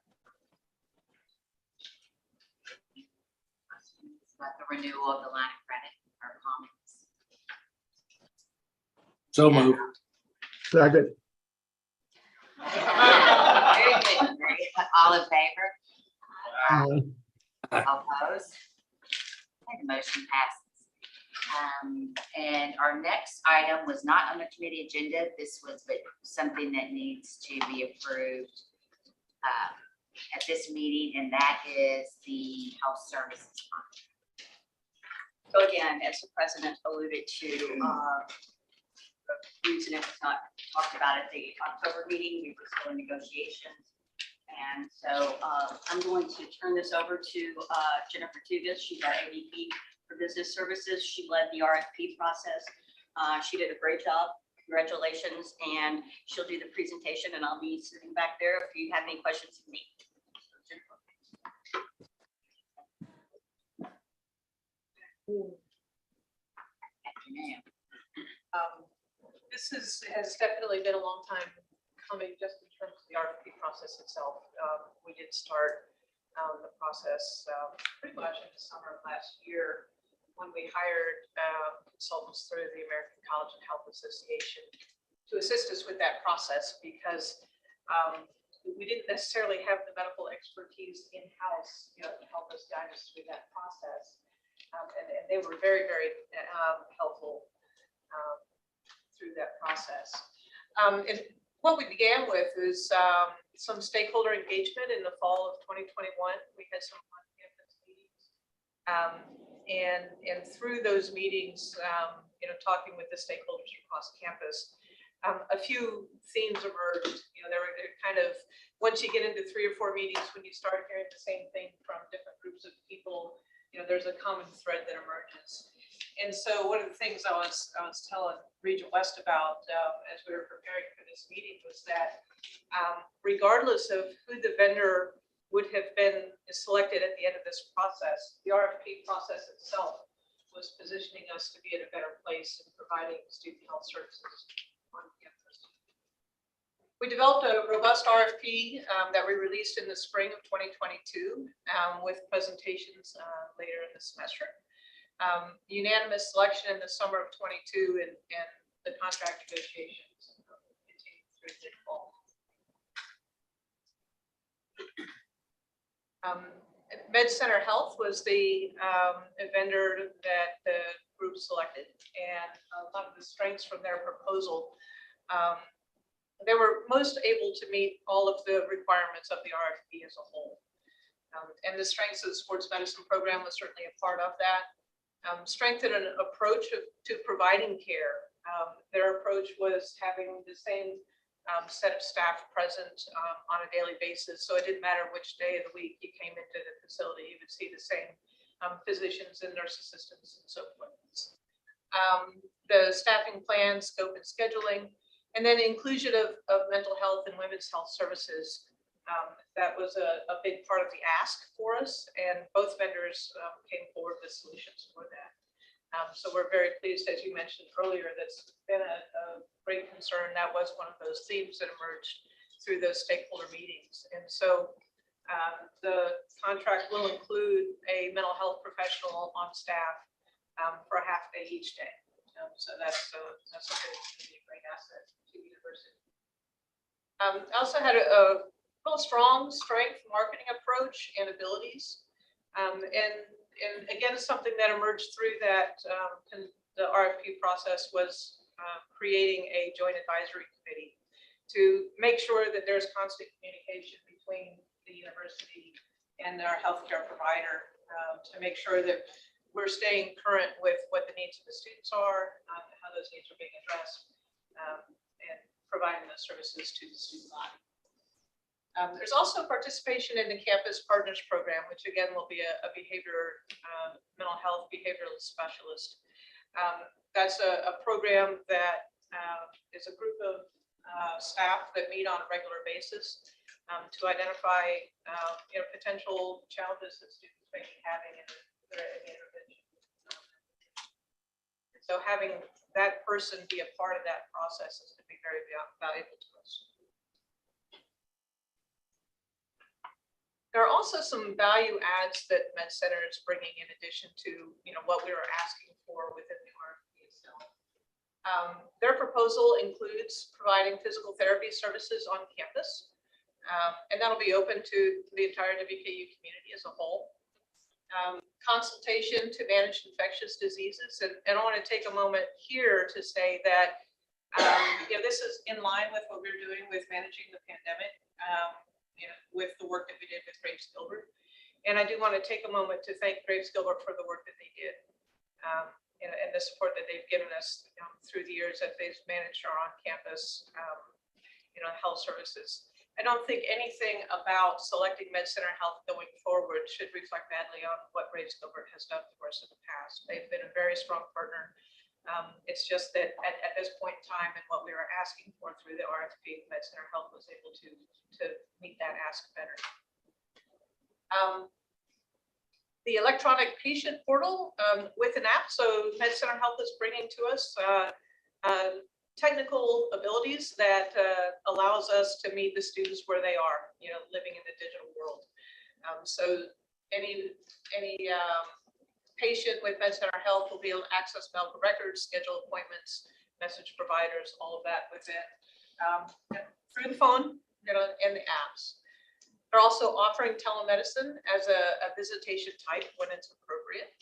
B: About the renewal of the line of credit or comments.
C: So moved.
K: Second.
B: Very good. Very good. All in favor? Opposed? And the motion passes. And our next item was not on the committee agenda. This was but something that needs to be approved at this meeting, and that is the health services contract.
H: So again, as the president alluded to, the reason it was not talked about at the October meeting, we were still in negotiations. And so I'm going to turn this over to Jennifer Tugas. She's our AVP for Business Services. She led the RFP process. She did a great job. Congratulations. And she'll do the presentation, and I'll be sitting back there if you have any questions of me.
F: This has definitely been a long time coming, just in terms of the RFP process itself. We did start the process pretty much in the summer of last year when we hired consultants through the American College and Health Association to assist us with that process, because we didn't necessarily have the medical expertise in-house, to help us guide us through that process. And they were very, very helpful through that process. And what we began with is some stakeholder engagement in the fall of 2021. We had some on-campus meetings. And through those meetings, talking with the stakeholders across campus, a few themes emerged. They're kind of, once you get into 3 or 4 meetings, when you start hearing the same thing from different groups of people, there's a common thread that emerges. And so one of the things I was telling Regent West about as we were preparing for this meeting was that regardless of who the vendor would have been selected at the end of this process, the RFP process itself was positioning us to be in a better place in providing student health services on campus. We developed a robust RFP that we released in the spring of 2022 with presentations later in the semester. Unanimous selection in the summer of 22, and the contract negotiations continued through the fall. Med Center Health was the vendor that the group selected, and a lot of the strengths from their proposal. They were most able to meet all of the requirements of the RFP as a whole. And the strengths of the sports medicine program was certainly a part of that. Strength in an approach to providing care. Their approach was having the same set of staff present on a daily basis. So it didn't matter which day of the week you came into the facility, you would see the same physicians and nurse assistants and so forth. The staffing plan, scope, and scheduling. And then inclusion of mental health and women's health services. That was a big part of the ask for us, and both vendors came forward with solutions for that. So we're very pleased, as you mentioned earlier, that's been a great concern. That was one of those themes that emerged through those stakeholder meetings. And so the contract will include a mental health professional on staff for a half day each day. So that's a great asset to the university. I also had a real strength marketing approach and abilities. And again, something that emerged through that the RFP process was creating a joint advisory committee to make sure that there's constant communication between the university and our healthcare provider to make sure that we're staying current with what the needs of the students are, how those needs are being addressed, and providing those services to the student body. There's also participation in the Campus Partners Program, which again will be a mental health behavioral specialist. That's a program that is a group of staff that meet on a regular basis to identify potential challenges that students may be having in their intervention. So having that person be a part of that process is going to be very valuable to us. There are also some value adds that Med Center is bringing in addition to what we were asking for within the RFP itself. Their proposal includes providing physical therapy services on campus, and that'll be open to the entire WKU community as a whole. Consultation to manage infectious diseases, and I want to take a moment here to say that this is in line with what we're doing with managing the pandemic. With the work that we did with Graves Gilbert. And I do want to take a moment to thank Graves Gilbert for the work that they did and the support that they've given us through the years that they've managed our on-campus health services. I don't think anything about selecting Med Center Health going forward should reflect badly on what Graves Gilbert has done for us in the past. They've been a very strong partner. It's just that at this point in time and what we were asking for through the RFP, Med Center Health was able to meet that ask better. The electronic patient portal with an app. So Med Center Health is bringing to us technical abilities that allows us to meet the students where they are, living in the digital world. So any patient with Med Center Health will be able to access medical records, schedule appointments, message providers, all of that within through the phone, and the apps. They're also offering telemedicine as a visitation type when it's appropriate,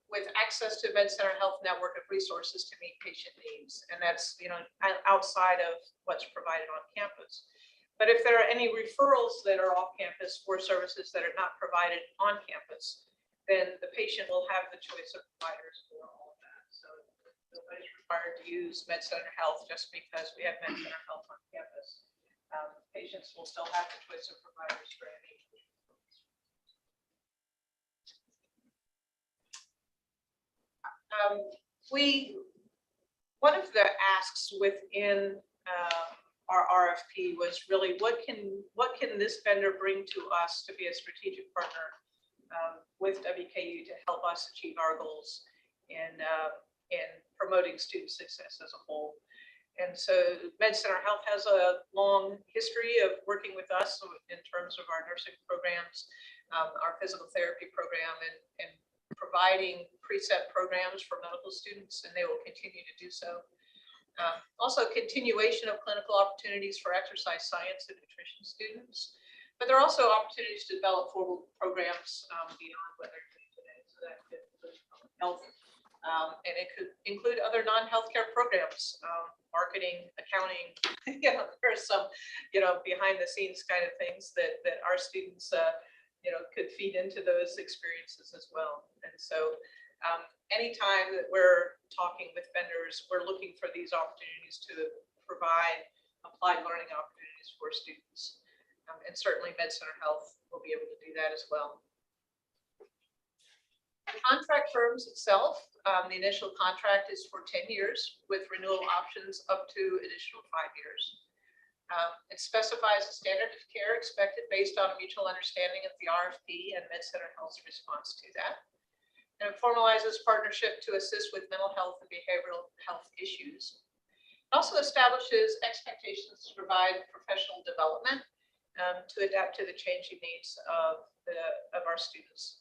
F: with access to Med Center Health network of resources to meet patient needs, and that's outside of what's provided on campus. But if there are any referrals that are off campus for services that are not provided on campus, then the patient will have the choice of providers for all of that. So nobody's required to use Med Center Health just because we have Med Center Health on campus. Patients will still have the choice of providers for any. One of the asks within our RFP was really what can this vendor bring to us to be a strategic partner with WKU to help us achieve our goals in promoting student success as a whole. And so Med Center Health has a long history of working with us in terms of our nursing programs, our physical therapy program, and providing preset programs for medical students, and they will continue to do so. Also, continuation of clinical opportunities for exercise science and nutrition students. But there are also opportunities to develop formal programs beyond what they're doing today. So that could include public health, and it could include other non-healthcare programs, marketing, accounting. There's some, behind the scenes kind of things that our students, could feed into those experiences as well. And so anytime that we're talking with vendors, we're looking for these opportunities to provide applied learning opportunities for students. And certainly Med Center Health will be able to do that as well. The contract
L: firms itself, the initial contract is for 10 years with renewal options up to additional 5 years. It specifies a standard of care expected based on a mutual understanding of the RFP and MedCenter Health's response to that. And it formalizes partnership to assist with mental health and behavioral health issues. It also establishes expectations to provide professional development to adapt to the changing needs of our students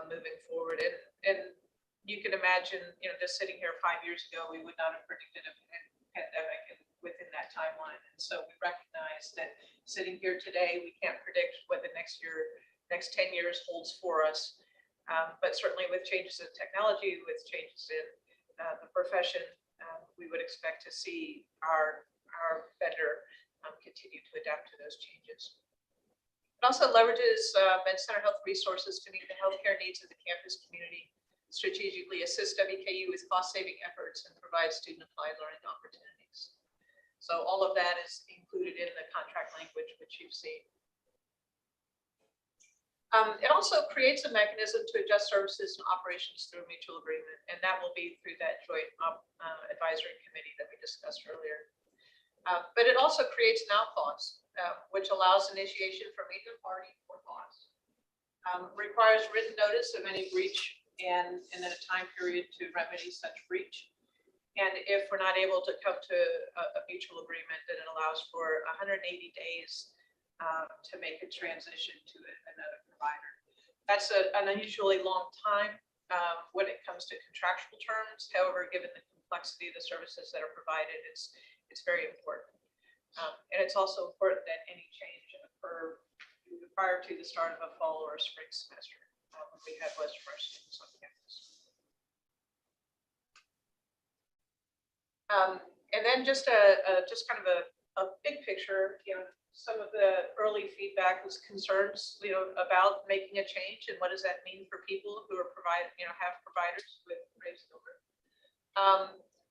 L: moving forward. And you can imagine, just sitting here 5 years ago, we would not have predicted a pandemic within that timeline. And so we recognize that sitting here today, we can't predict what the next 10 years holds for us. But certainly with changes in technology, with changes in the profession, we would expect to see our vendor continue to adapt to those changes. It also leverages MedCenter Health resources to meet the healthcare needs of the campus community, strategically assist WKU with cost-saving efforts, and provide student-applied learning opportunities. So all of that is included in the contract language, which you've seen. It also creates a mechanism to adjust services and operations through a mutual agreement, and that will be through that joint advisory committee that we discussed earlier. But it also creates an out clause, which allows initiation from either party for cause. Requires written notice of any breach and then a time period to remedy such breach. And if we're not able to come to a mutual agreement, then it allows for 180 days to make a transition to another provider. That's an unusually long time when it comes to contractual terms. However, given the complexity of the services that are provided, it's very important. And it's also important that any change occur prior to the start of a fall or a spring semester when we have most of our students on campus. And then just kind of a big picture, some of the early feedback was concerns, about making a change and what does that mean for people who are have providers with Graves Gilbert.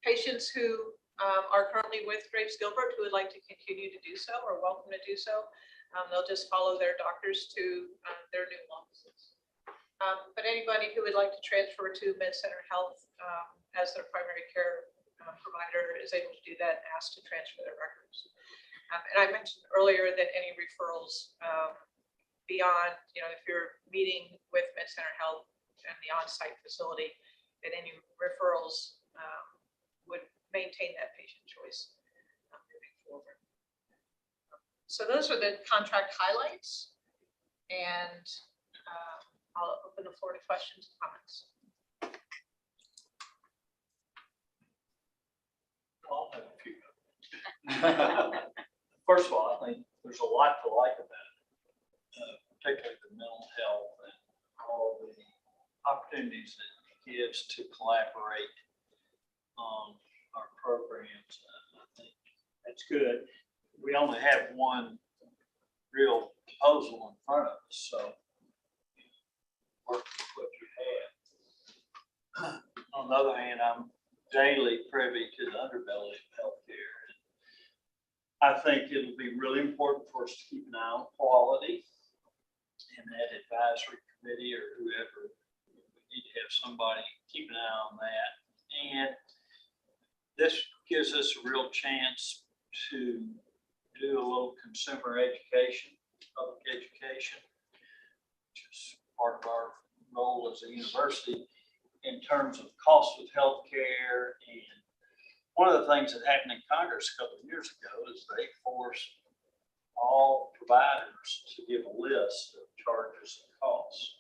L: Patients who are currently with Graves Gilbert who would like to continue to do so are welcome to do so. They'll just follow their doctors to their new offices. But anybody who would like to transfer to MedCenter Health as their primary care provider is able to do that and asked to transfer their records. And I mentioned earlier that any referrals beyond, if you're meeting with MedCenter Health and the on-site facility, that any referrals would maintain that patient choice moving forward. So those are the contract highlights, and I'll open the floor to questions and comments.
A: I'll have a few. First of all, I think there's a lot to like about it, particularly the mental health and all the opportunities that it gives to collaborate on our programs. I think that's good. We only have one real proposal in front of us, so work with what you have. On the other hand, I'm daily privy to the underbelly of healthcare. I think it'll be really important for us to keep an eye on quality in that advisory committee or whoever. We need to have somebody keep an eye on that. And this gives us a real chance to do a little consumer education, public education, which is part of our role as a university in terms of costs with healthcare. And one of the things that happened in Congress a couple of years ago is they forced all providers to give a list of charges and costs.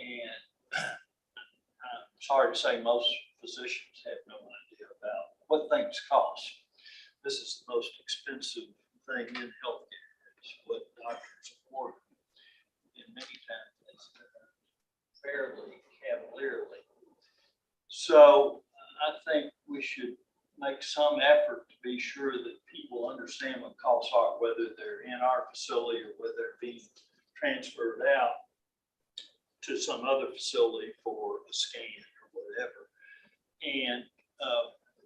A: And I'm sorry to say most physicians have no idea about what things cost. This is the most expensive thing in healthcare. It's what doctors afford. And many times it's fairly cavalierly. So I think we should make some effort to be sure that people understand what costs are, whether they're in our facility or whether they're being transferred out to some other facility for a scan or whatever. And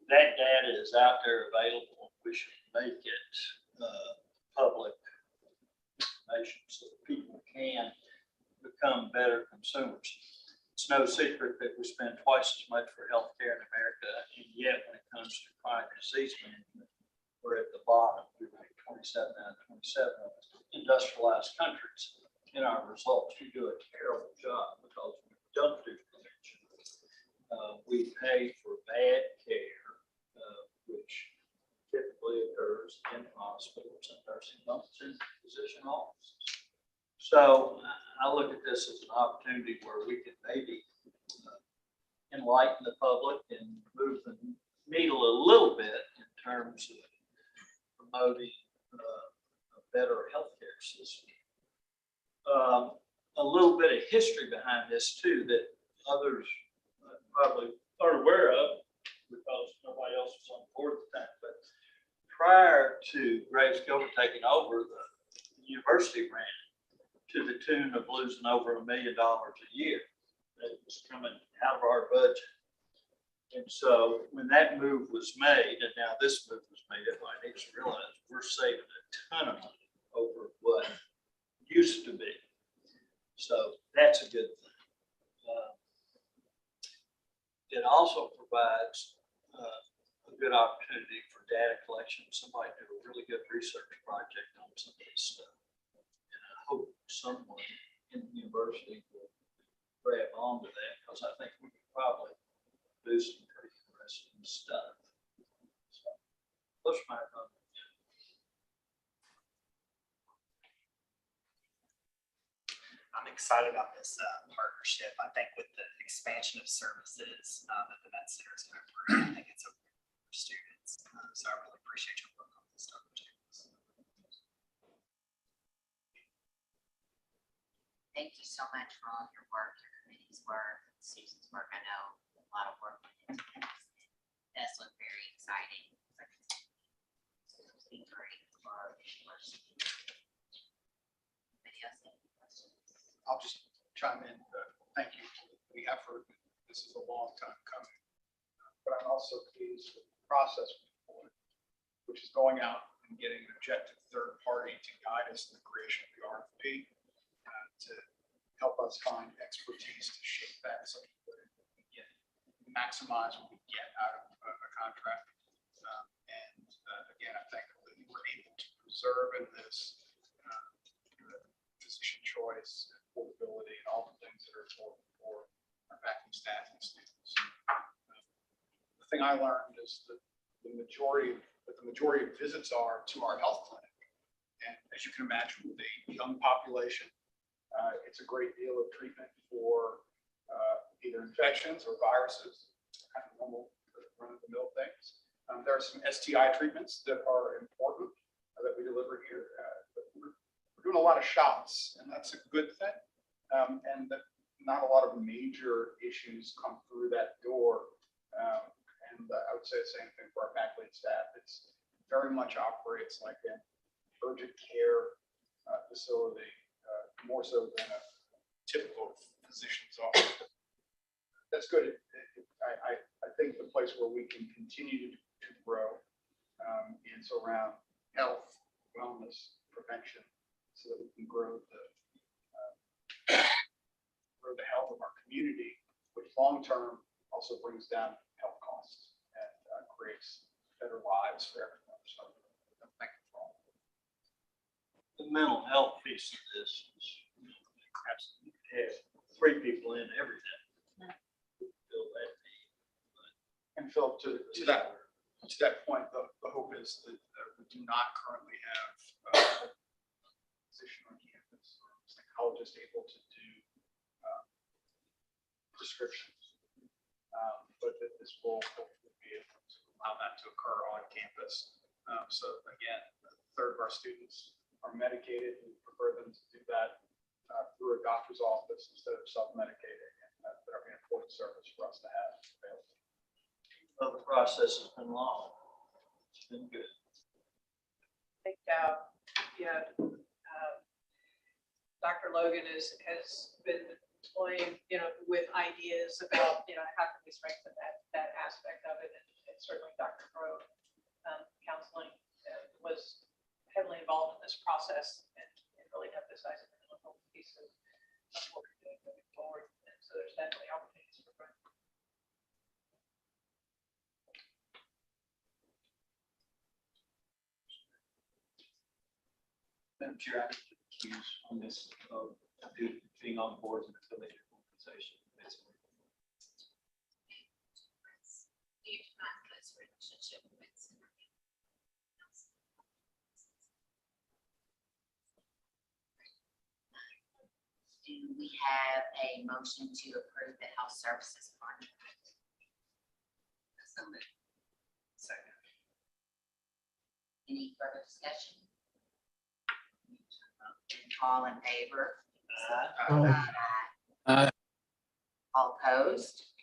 A: that data is out there available. We should make it public information so that people can become better consumers. It's no secret that we spend twice as much for healthcare in America, and yet when it comes to chronic disease management, we're at the bottom. We rank 27 out of 27 of industrialized countries in our results. We do a terrible job because we don't do prevention. We pay for bad care, which typically occurs in hospitals and nursing homes and physician offices. So I look at this as an opportunity where we can maybe enlighten the public and move the needle a little bit in terms of promoting a better healthcare system. A little bit of history behind this too that others probably aren't aware of because nobody else was on board at the time. But prior to Graves Gilbert taking over, the university ran to the tune of losing over $1 million a year. That was coming out of our budget. And so when that move was made, and now this move was made, everybody needs to realize we're saving a ton of money over what used to be. So that's a good thing. It also provides a good opportunity for data collection. Somebody did a really good research project on some of this stuff. And I hope someone in the university will grab onto that because I think we could probably do some pretty interesting stuff. So, those are my comments.
M: I'm excited about this partnership. I think with the expansion of services that the Med Center is going to bring, I think it's a win for students. So I really appreciate your work on this stuff.
B: Thank you so much for all of your work, your committee's work, Susan's work. I know a lot of work went into this. This looked very exciting. It's been great for our university. Anybody else have any questions?
E: I'll just chime in. Thank you for the effort. This is a long time coming. But I'm also pleased with the process before, which is going out and getting an objective third party to guide us in the creation of the RFP, to help us find expertise to shape that so we get maximize what we get out of a contract. Again, I think that we were able to preserve in this physician choice, affordability, and all the things that are important for our faculty, staff, and students. The thing I learned is that the majority of visits are to our health clinic. And as you can imagine, with a young population, it's a great deal of treatment for either infections or viruses, kind of normal run-of-the-mill things. There are some STI treatments that are important that we deliver here. But we're doing a lot of shots, and that's a good thing. And that not a lot of major issues come through that door. I would say the same thing for our faculty and staff. It's very much operates like an urgent care facility, more so than a typical physician's office. That's good. I think the place where we can continue to grow is around health, wellness, prevention, so that we can grow the health of our community, which long term also brings down health costs and creates better lives for everyone. So thank you for all.
A: The mental health piece of this is absolutely have 3 people in every day. Fill that need.
E: And Phil, to that point, the hope is that we do not currently have a physician on campus or a psychologist able to do prescriptions, but that this will hopefully be able to allow that to occur on campus. So again, a third of our students are medicated. We prefer them to do that through a doctor's office instead of self-medicating, and that'll be an important service for us to have available.
A: Well, the process has been long. It's been good.
L: I think, Dr. Logan has been toying, with ideas about, how can we strengthen that aspect of it. And certainly Dr. Grove, counseling was heavily involved in this process and really emphasizing the mental health piece of what we're doing moving forward. And so So there's definitely opportunities for growth.
N: Madam Chair, I have views on this, due to being on boards and affiliated organization.
B: Do we have a motion to approve the health services contract?
G: Second.
B: Any further discussion? All in favor?
C: Aye.
B: All opposed?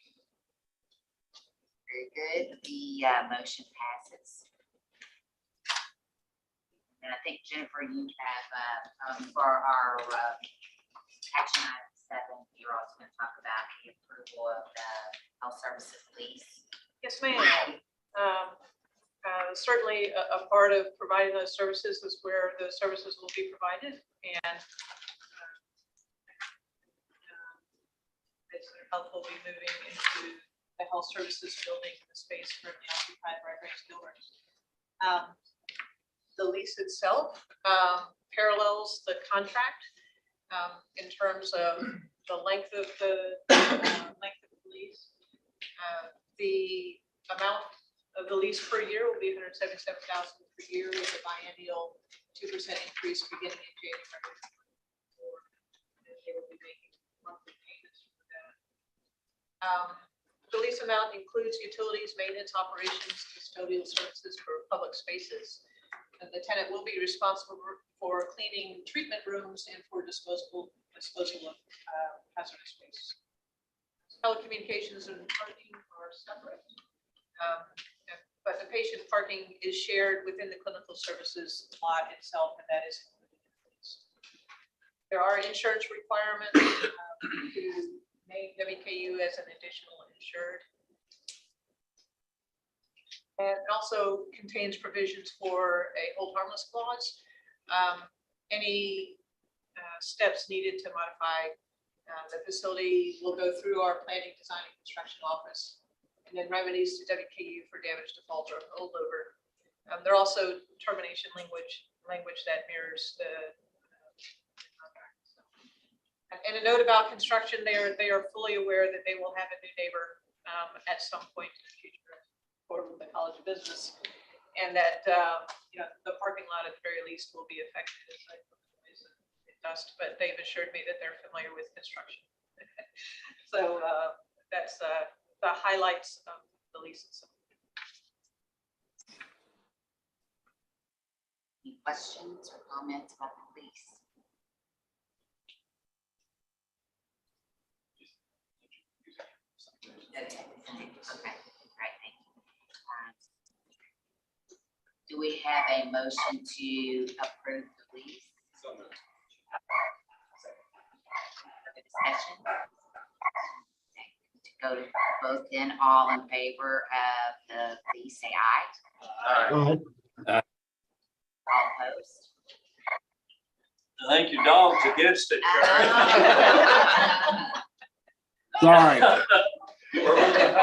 B: Very good. The motion passes. And I think Jennifer, you have for our action item 7, you're also going to talk about the approval of the health services lease.
L: Yes, ma'am. Certainly a part of providing those services is where those services will be provided, and Health will be moving into the health services building, the space currently occupied by Grace Gilbert. The lease itself parallels the contract in terms of the length of the lease. The amount of the lease per year will be $177,000 per year with a biennial 2% increase beginning in January. They will be making monthly payments for that. The lease amount includes utilities, maintenance, operations, custodial services for public spaces. And the tenant will be responsible for cleaning treatment rooms and for disposal of hazardous waste. Telecommunications and parking are separate. But the patient parking is shared within the clinical services lot itself, and that is included in the lease. There are insurance requirements to name WKU as an additional insured. And it also contains provisions for a hold harmless clause. Any steps needed to modify the facility will go through our planning, design, and construction office, and then remedies to WKU for damage, default, or holdover. There are also termination language that mirrors the contract. And a note about construction, they are fully aware that they will have a new neighbor at some point in the future for the College of Business, and that the parking lot at the very least will be affected as noise and dust. But they've assured me that they're familiar with construction. So that's the highlights of the lease itself.
B: Any questions or comments about the lease? Okay, right, thank you. Do we have a motion to approve the lease? Further discussion? To go to both in, all in favor of the lease, say aye.
K: Aye.
B: All opposed?
A: I think your dog's against it, Jerry.
C: Sorry.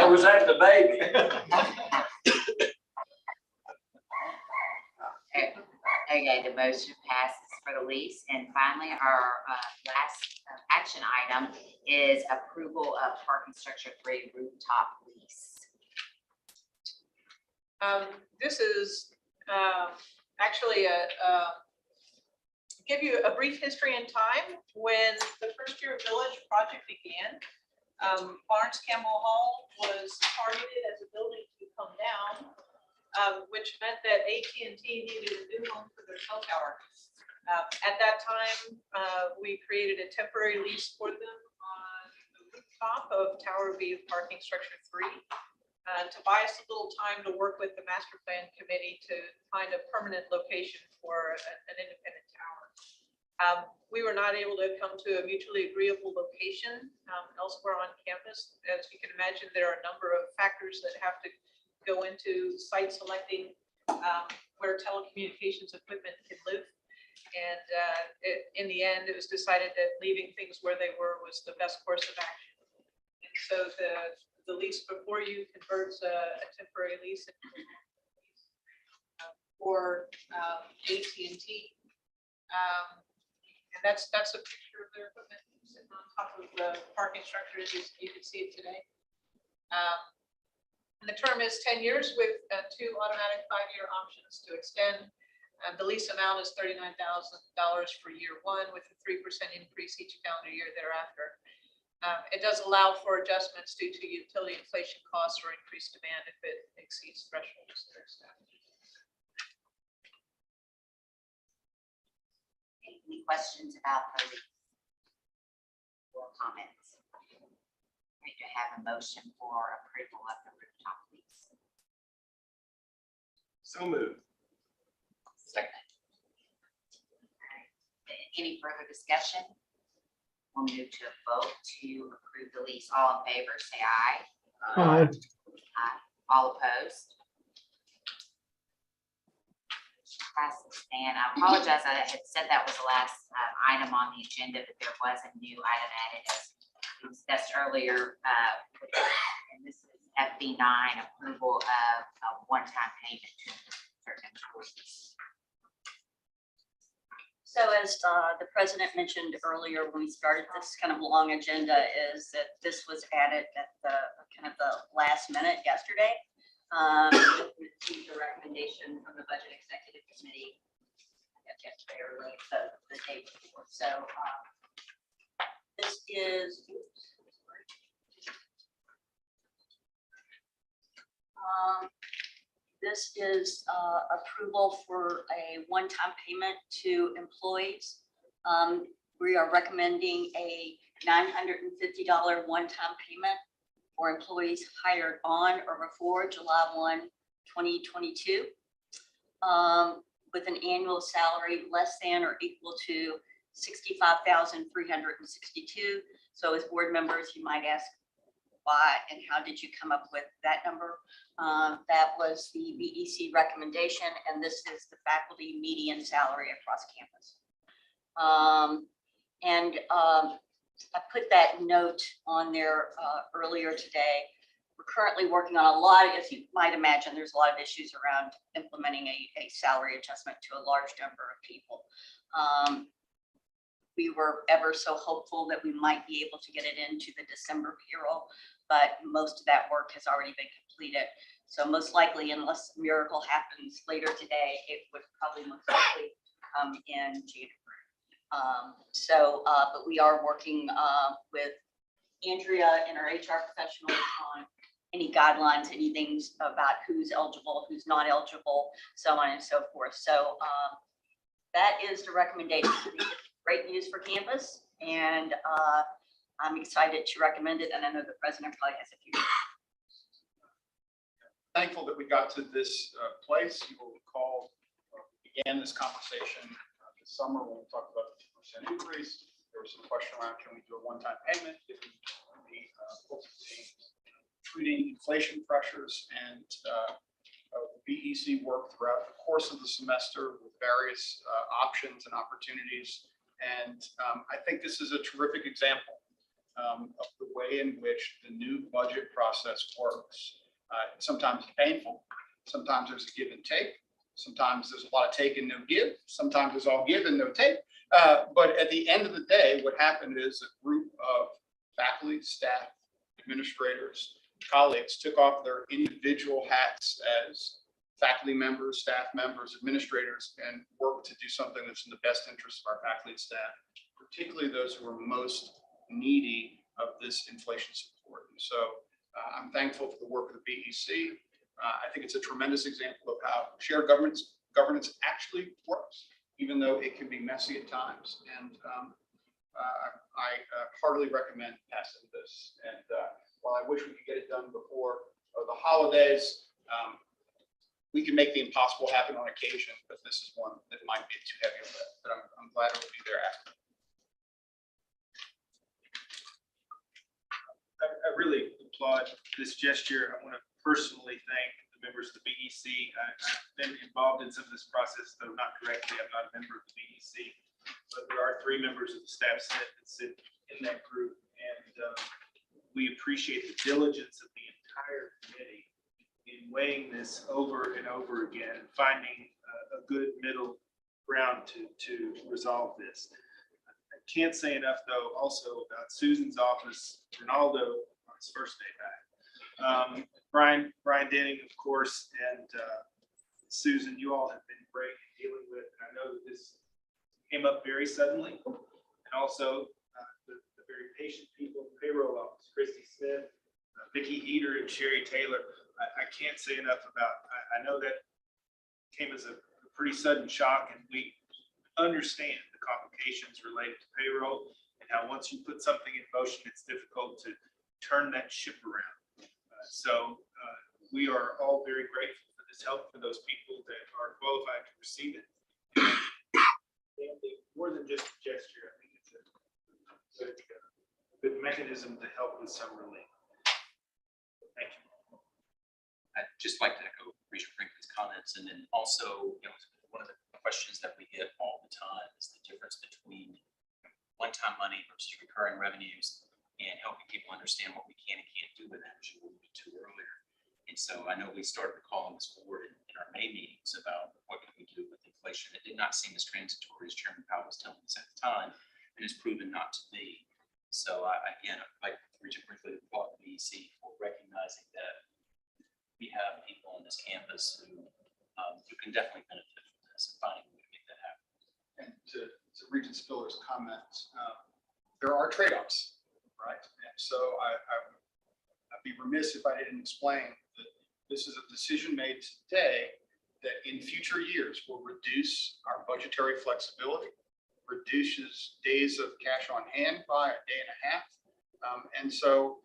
A: Or was that the baby?
B: Okay, the motion passes for the lease. And finally, our last action item is approval of parking structure 3 rooftop lease.
L: This is actually give you a brief history in time. When the first year village project began, Barnes Campbell Hall was targeted as a building to come down, which meant that AT&T needed a new home for their cell tower. At that time, we created a temporary lease for them on the rooftop of Tower B of parking structure 3 to buy us a little time to work with the master plan committee to find a permanent location for an independent tower. We were not able to come to a mutually agreeable location elsewhere on campus. As you can imagine, there are a number of factors that have to go into site selecting where telecommunications equipment can live. And in the end, it was decided that leaving things where they were was the best course of action. So the lease before you converts a temporary lease for AT&T. And that's a picture of their equipment sitting on top of the parking structure as you can see it today. And the term is 10 years with 2 automatic 5-year options to extend. The lease amount is $39,000 for year 1 with a 3% increase each calendar year thereafter. It does allow for adjustments due to utility inflation costs or increased demand if it exceeds thresholds that are established.
B: Any questions about the lease? Or comments? We do have a motion for approval of the rooftop lease.
J: So moved.
B: Second. Any further discussion? We'll move to a vote to approve the lease. All in favor, say aye.
K: Aye.
B: Aye. All opposed? Passes. And I apologize, I had said that was the last item on the agenda, but there was a new item added as discussed earlier. And this is FB9, approval of a one-time payment to certain employees.
H: So as the president mentioned earlier, when we started this kind of long agenda, is that this was added at the kind of the last minute yesterday. We received a recommendation from the Budget Executive Committee yesterday or late the day before. So this is approval for a one-time payment to employees. We are recommending a $950 one-time payment for employees hired on or before July 1, 2022, with an annual salary less than or equal to $65,362. So as board members, you might ask, why and how did you come up with that number? That was the BEC recommendation, and this is the faculty median salary across campus. I put that note on there earlier today. We're currently working on a lot, as you might imagine, there's a lot of issues around implementing a salary adjustment to a large number of people. We were ever so hopeful that we might be able to get it into the December payroll, but most of that work has already been completed. So most likely, unless a miracle happens later today, it would probably most likely come in January. But we are working with Andrea and our HR professionals on any guidelines, any things about who's eligible, who's not eligible, so on and so forth. So that is the recommendation. Great news for campus, and I'm excited to recommend it, and I know the president probably has a few.
E: Thankful that we got to this place. You will recall we began this conversation this summer when we talked about the 2% increase. There was some question around, can we do a one-time payment given the treating inflation pressures, and the BEC worked throughout the course of the semester with various options and opportunities. And I think this is a terrific example of the way in which the new budget process works. Sometimes it's painful, sometimes there's a give and take, sometimes there's a lot of take and no give, sometimes there's all give and no take. But at the end of the day, what happened is a group of faculty, staff, administrators, colleagues took off their individual hats as faculty members, staff members, administrators, and worked to do something that's in the best interest of our faculty and staff, particularly those who are most needy of this inflation support. And so I'm thankful for the work of the BEC. I think it's a tremendous example of how shared governance actually works, even though it can be messy at times. And I heartily recommend passing this. And while I wish we could get it done before the holidays, we can make the impossible happen on occasion, but this is one that might be too heavy a lift. But I'm glad it will be there after.
J: I really applaud this gesture. I want to personally thank the members of the BEC. I've been involved in some of this process, though not directly. I'm not a member of the BEC, but there are 3 members of the staff set that sit in that group. And we appreciate the diligence of the entire committee in weighing this over and over again, and finding a good middle ground to resolve this. I can't say enough, though, also about Susan's office, Ronaldo on his first day back. Brian Denning, of course, and Susan, you all have been great in dealing with, and I know that this came up very suddenly. And also the very patient people, payroll office, Christy Smith, Vicki Heater, and Sherry Taylor. I can't say enough about, I know that came as a pretty sudden shock, and we understand the complications related to payroll and how once you put something in motion, it's difficult to turn that ship around. So we are all very grateful for this help for those people that are qualified to receive it. More than just a gesture, I think it's a good mechanism to help with some relief. Thank you.
G: I'd just like to echo Regent Brinkley's comments, and then also, one of the questions that we get all the time is the difference between one-time money versus recurring revenues, and helping people understand what we can and can't do with that, as you alluded to earlier. And so I know we started calling this forward in our May meetings about what can we do with inflation. It did not seem as transitory as Chairman Powell was telling us at the time, and has proven not to be. So again, I'd like Regent Brinkley to applaud the BEC for recognizing that we have people on this campus who can definitely benefit from this and finding a way to make that happen.
E: And to Regent Spiller's comments, there are trade-offs, right? And so I'd be remiss if I didn't explain that this is a decision made today that in future years will reduce our budgetary flexibility, reduces days of cash on hand by a day and a half. And so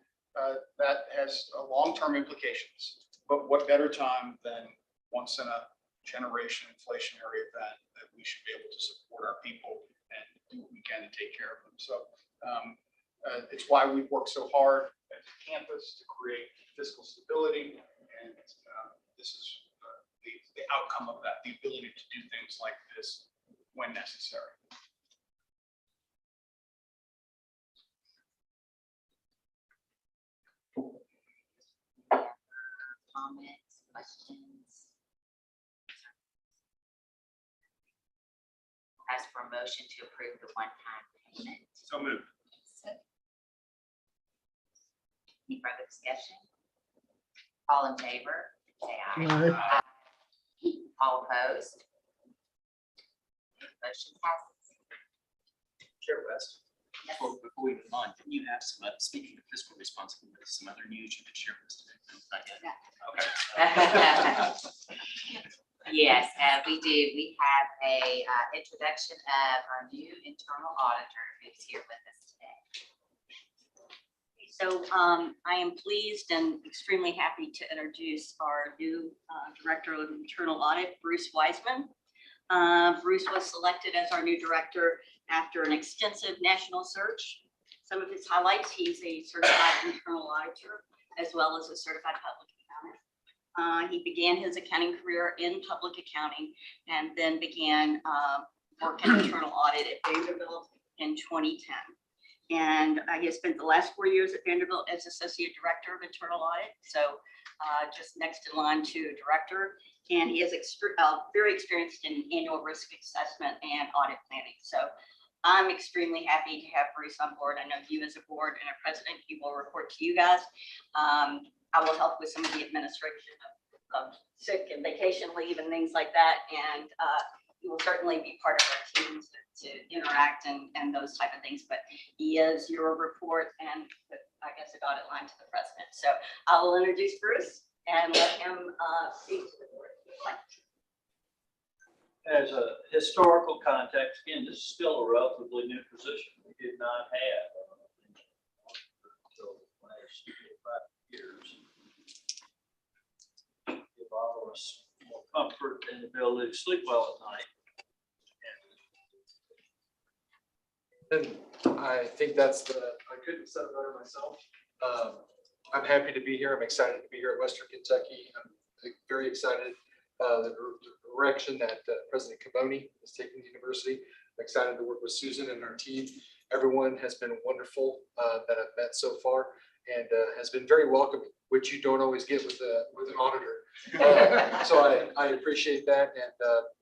E: that has long-term implications. But what better time than once in a generation inflationary event that we should be able to support our people and do what we can to take care of them. So it's why we've worked so hard as a campus to create fiscal stability. And this is the outcome of that, the ability to do things like this when necessary.
B: Comments, questions? Ask for a motion to approve the one-time payment.
J: So moved.
B: Any further discussion? All in favor, say aye.
K: Aye.
B: All opposed? Motion passes.
G: Chair West,
B: Yes.
G: before we move on, didn't you have some, speaking of fiscal responsibility, some other news you could share with us today? No, not yet. Okay.
B: Yes, we do. We have a introduction of our new internal auditor who's here with us today.
H: So I am pleased and extremely happy to introduce our new Director of Internal Audit, Bruce Wiseman. Bruce was selected as our new director after an extensive national search. Some of his highlights: he's a certified internal auditor as well as a certified public accountant. He began his accounting career in public accounting and then began work in internal audit at Vanderbilt in 2010. And he has spent the last 4 years at Vanderbilt as Associate Director of Internal Audit. So just next in line to Director. And he is very experienced in annual risk assessment and audit planning. So I'm extremely happy to have Bruce on board. I know you as a board and a president, he will report to you guys. I will help with some of the administration of sick and vacation leave and things like that. And he will certainly be part of our teams to interact and those type of things. But he is your report and I guess a dotted line to the president. So I will introduce Bruce and let him speak to the board.
A: As a historical context, again, this is still a relatively new position. We did not have until the last 5 years. Give all of us more comfort and the ability to sleep well at night.
O: And I think I couldn't have said it better myself. I'm happy to be here. I'm excited to be here at Western Kentucky. I'm very excited the direction that President Caboni is taking the university. I'm excited to work with Susan and our team. Everyone has been wonderful that I've met so far. and has been very welcoming, which you don't always get with an auditor. So I appreciate that, and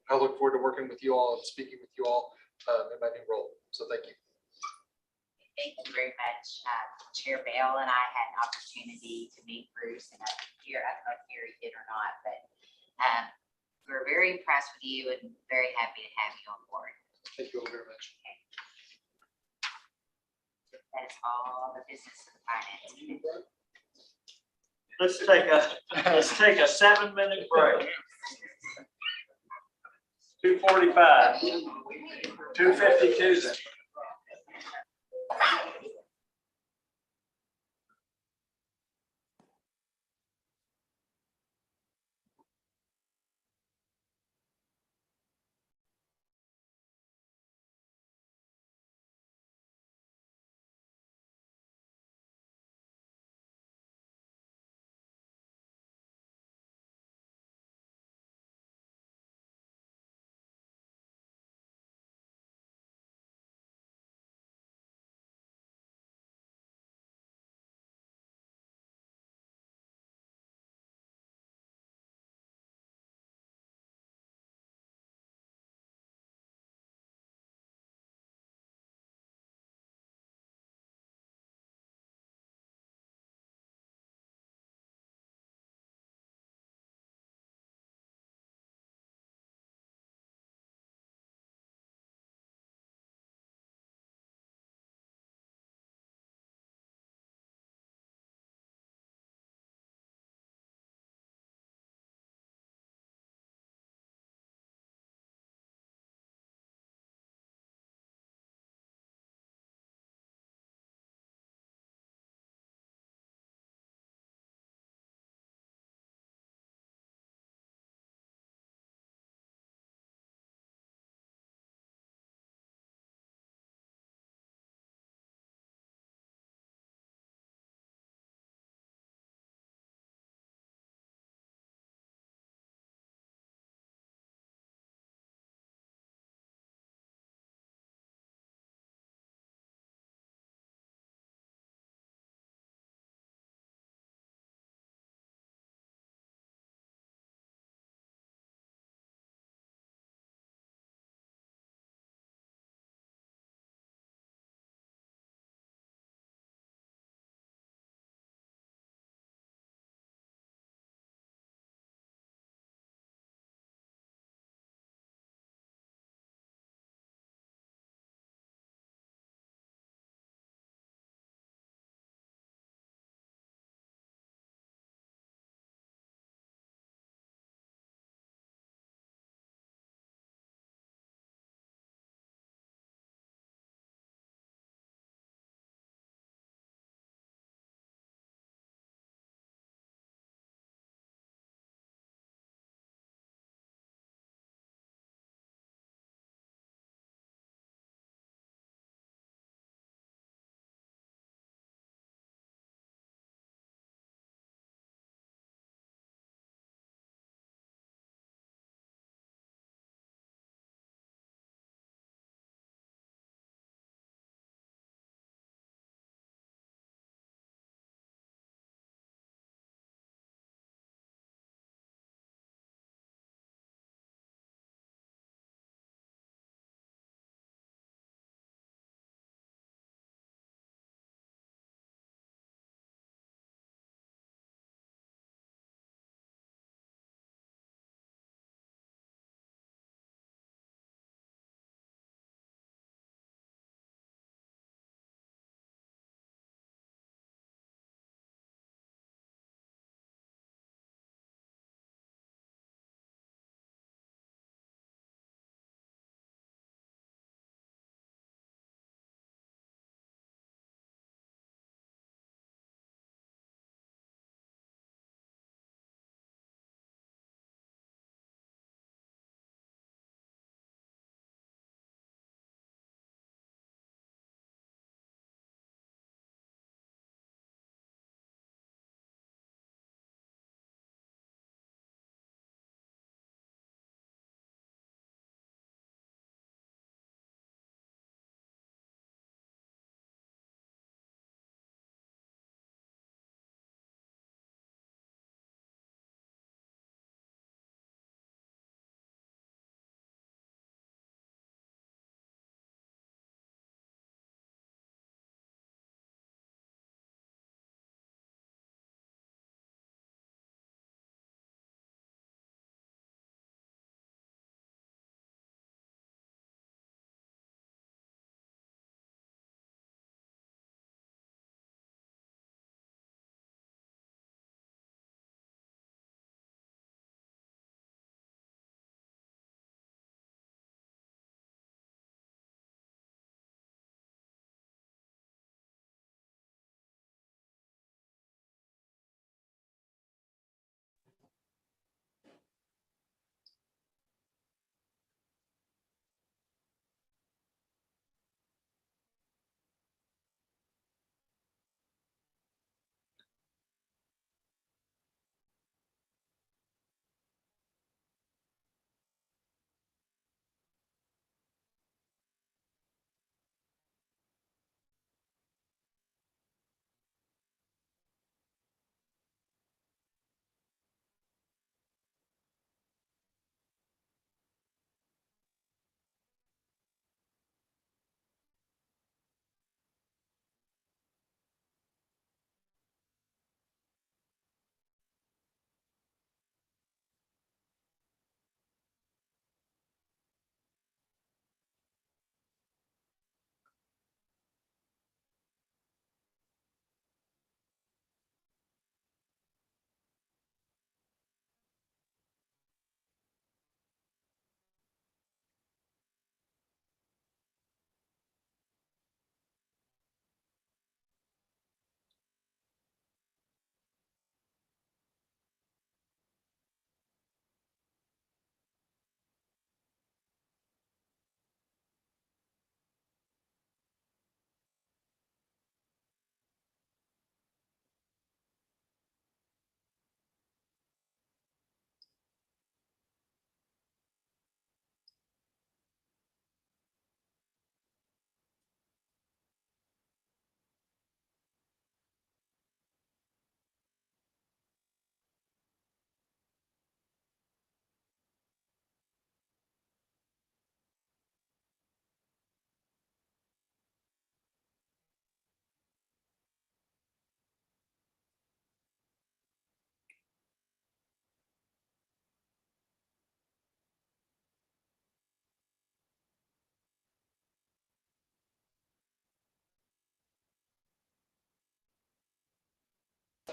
O: I look forward to working with you all and speaking with you all in my new role. So thank you.
B: Thank you very much. Chair Bell and I had an opportunity to meet Bruce, and I don't know if Gary did or not, but we're very impressed with you and very happy to have you on board.
O: Thank you all very much.
B: That is all the business and finance.
A: Let's take a 7-minute break. 2:45, 2:52 then.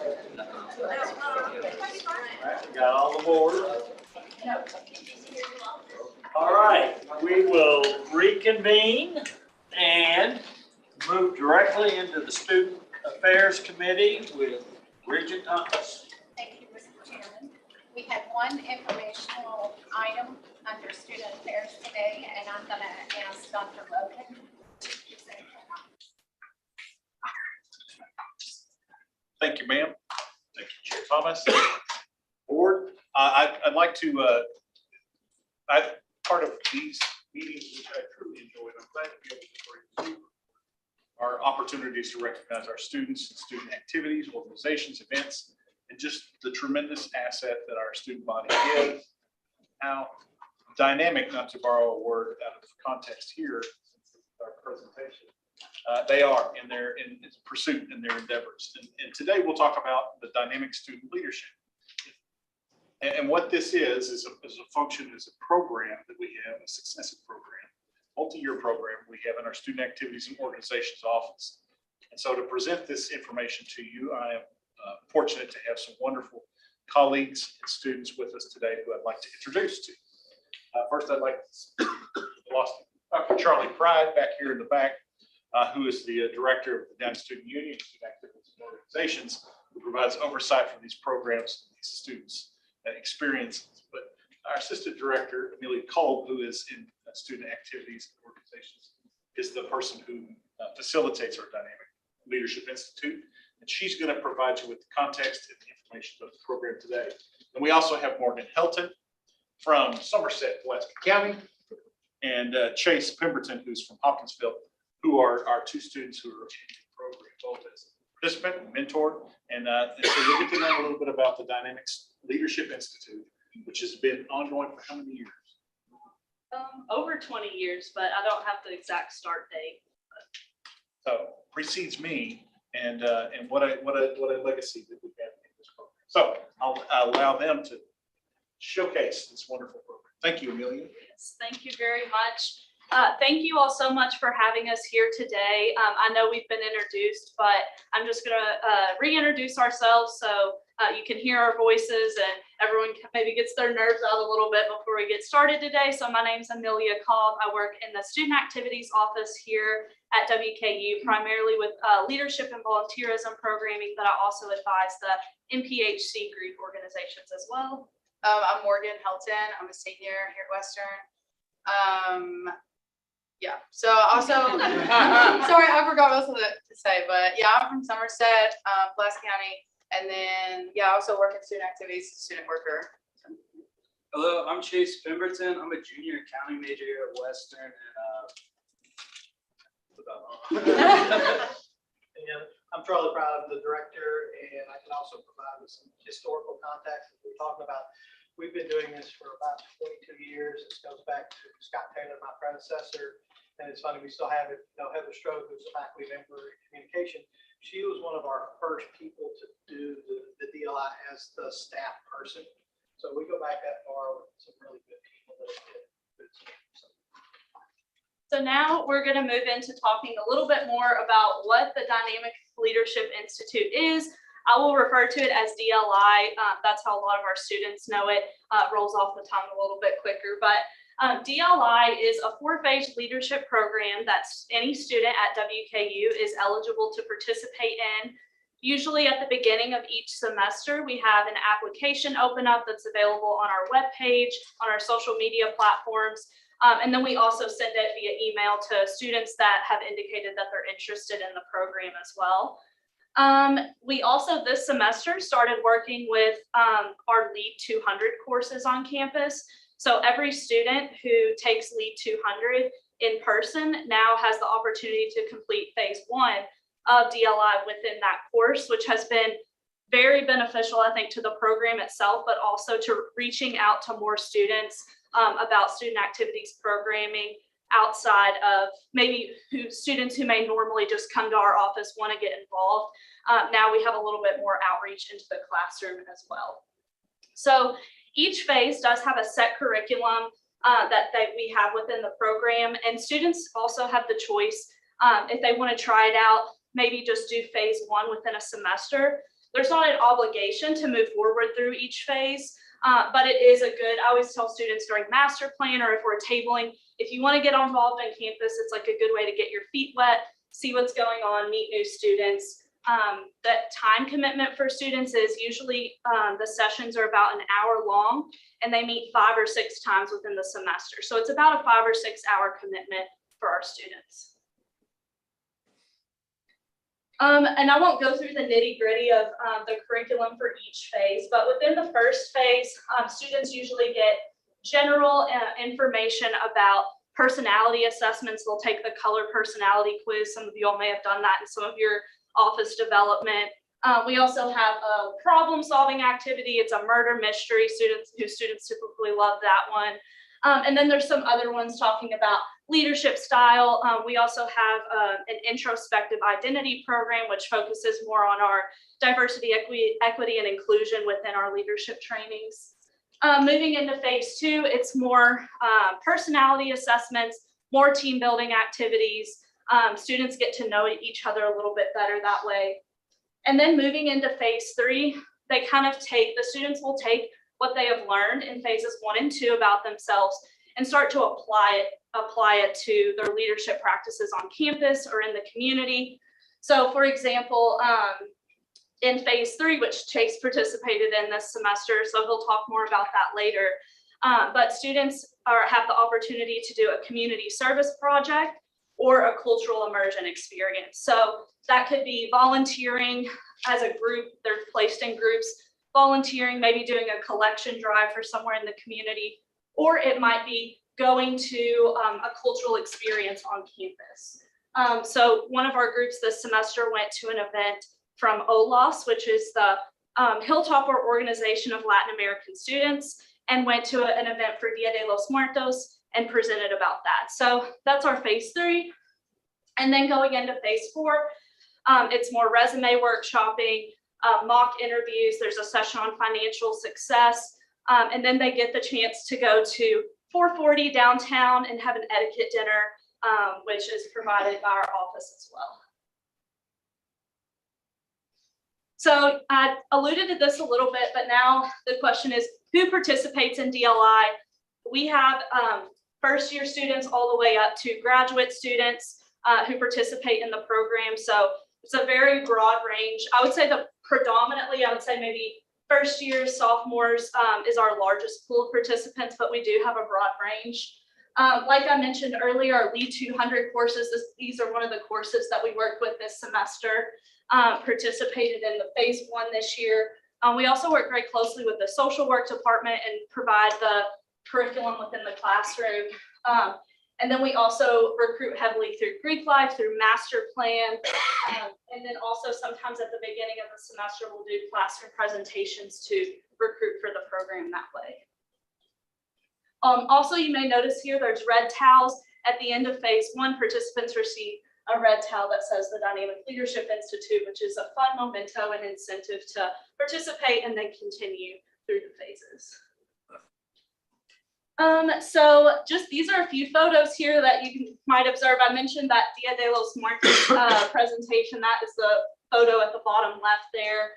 A: We got all the board. All right, we will reconvene and move directly into the Student Affairs Committee with Regent Thomas.
P: Thank you, Mr. Chairman. We had one informational item under student affairs today, and I'm going to ask Dr. Logan to present.
E: Thank you, ma'am. Thank you, Chair Thomas. Board, I'd like to, part of these meetings, which I truly enjoy, and I'm glad to be able to bring to you, are opportunities to recognize our students and student activities, organizations, events, and just the tremendous asset that our student body is. How dynamic, not to borrow a word out of context here, our presentation, they are in their pursuit and their endeavors. And today we'll talk about the dynamic student leadership. And what this is a function, is a program that we have, a successive program, multi-year program we have in our Student Activities and Organizations Office. And so to present this information to you, I am fortunate to have some wonderful colleagues and students with us today who I'd like to introduce to. First, I'd like to lost Dr. Charlie Pride back here in the back, who is the director of the Down Student Union, Student Activities and Organizations, who provides oversight for these programs and these students' experiences. But our assistant director, Amelia Kolb, who is in Student Activities and Organizations, is the person who facilitates our Dynamic Leadership Institute. And she's going to provide you with the context and the information about the program today. And we also have Morgan Helton from Somerset, Pulaski County, and Chase Pemberton, who's from Hopkinsville, who are our two students who are in the program, both as participant and mentor. And so you'll get to know a little bit about the Dynamics Leadership Institute, which has been ongoing for how many years?
Q: Over 20 years, but I don't have the exact start date.
E: So precedes me, and what a legacy that we have in this program. So I'll allow them to showcase this wonderful program. Thank you, Amelia.
Q: Yes, thank you very much. Thank you all so much for having us here today. I know we've been introduced, but I'm just going to reintroduce ourselves so you can hear our voices and everyone maybe gets their nerves out a little bit before we get started today. So my name is Amelia Kolb. I work in the Student Activities Office here at WKU, primarily with leadership and volunteerism programming, but I also advise the MPHC group organizations as well.
F: I'm Morgan Helton. I'm a senior here at Western. Yeah, so also, sorry, I forgot most of it to say, but yeah, I'm from Somerset, Pulaski County. And then, yeah, I also work in student activities, student worker.
R: Hello, I'm Chase Pemberton. I'm a junior accounting major here at Western.
J: And I'm Charlie Proud, I'm the director, and I can also provide with some historical context that we're talking about. We've been doing this for about 22 years. This goes back to Scott Taylor, my predecessor. And it's funny, we still have it, Heather Strode, who's a faculty member in communication. She was one of our first people to do the DLI as the staff person. So we go back that far with some really good people that have been good teams.
Q: So now we're going to move into talking a little bit more about what the Dynamic Leadership Institute is. I will refer to it as DLI. That's how a lot of our students know it. Rolls off the tongue a little bit quicker. But DLI is a 4-phase leadership program that any student at WKU is eligible to participate in. Usually at the beginning of each semester, we have an application open up that's available on our webpage, on our social media platforms. And then we also send it via email to students that have indicated that they're interested in the program as well. We also this semester started working with our LEAD 200 courses on campus. So every student who takes LEAD 200 in person now has the opportunity to complete phase 1 of DLI within that course, which has been very beneficial, I think, to the program itself, but also to reaching out to more students about student activities programming outside of maybe students who may normally just come to our office want to get involved. Now we have a little bit more outreach into the classroom as well. So each phase does have a set curriculum that we have within the program, and students also have the choice if they want to try it out, maybe just do phase 1 within a semester. there's not an obligation to move forward through each phase, but it is a good, I always tell students during master plan or if we're tabling, if you want to get involved on campus, it's like a good way to get your feet wet, see what's going on, meet new students. That time commitment for students is usually the sessions are about an hour long and they meet 5 or 6 times within the semester. So it's about a 5 or 6 hour commitment for our students. And I won't go through the nitty gritty of the curriculum for each phase, but within the first phase, students usually get general information about personality assessments. They'll take the color personality quiz. Some of you all may have done that in some of your office development. We also have a problem solving activity. It's a murder mystery. Students typically love that one. And then there's some other ones talking about leadership style. We also have an introspective identity program, which focuses more on our diversity, equity, and inclusion within our leadership trainings. Moving into phase 2, it's more personality assessments, more team building activities. Students get to know each other a little bit better that way. And then moving into phase 3, they kind of the students will take what they have learned in phases 1 and 2 about themselves and start to apply it to their leadership practices on campus or in the community. So for example, in phase 3, which Chase participated in this semester, so he'll talk more about that later. But students have the opportunity to do a community service project or a cultural immersion experience. So that could be volunteering as a group. They're placed in groups, volunteering, maybe doing a collection drive for somewhere in the community, or it might be going to a cultural experience on campus. So one of our groups this semester went to an event from OLAS, which is the Hilltopper Organization of Latin American Students, and went to an event for Dia de los Muertos and presented about that. So that's our phase 3. And then going into phase 4, it's more resume workshopping, mock interviews. There's a session on financial success. And then they get the chance to go to 440 downtown and have an etiquette dinner, which is provided by our office as well. So I alluded to this a little bit, but now the question is, who participates in DLI? We have first year students all the way up to graduate students who participate in the program. So it's a very broad range. I would say that predominantly, I would say maybe first years, sophomores is our largest pool of participants, but we do have a broad range. Like I mentioned earlier, our Lead 200 courses, these are one of the courses that we worked with this semester, participated in the phase 1 this year. We also work very closely with the social work department and provide the curriculum within the classroom. And then we also recruit heavily through Greek Life, through master plan. And then also sometimes at the beginning of the semester, we'll do classroom presentations to recruit for the program that way. Also, you may notice here, there's red towels. At the end of phase 1, participants receive a red towel that says the Dynamic Leadership Institute, which is a fun memento and incentive to participate and then continue through the phases. So just these are a few photos here that you might observe. I mentioned that Dia de los Muertos presentation. That is the photo at the bottom left there.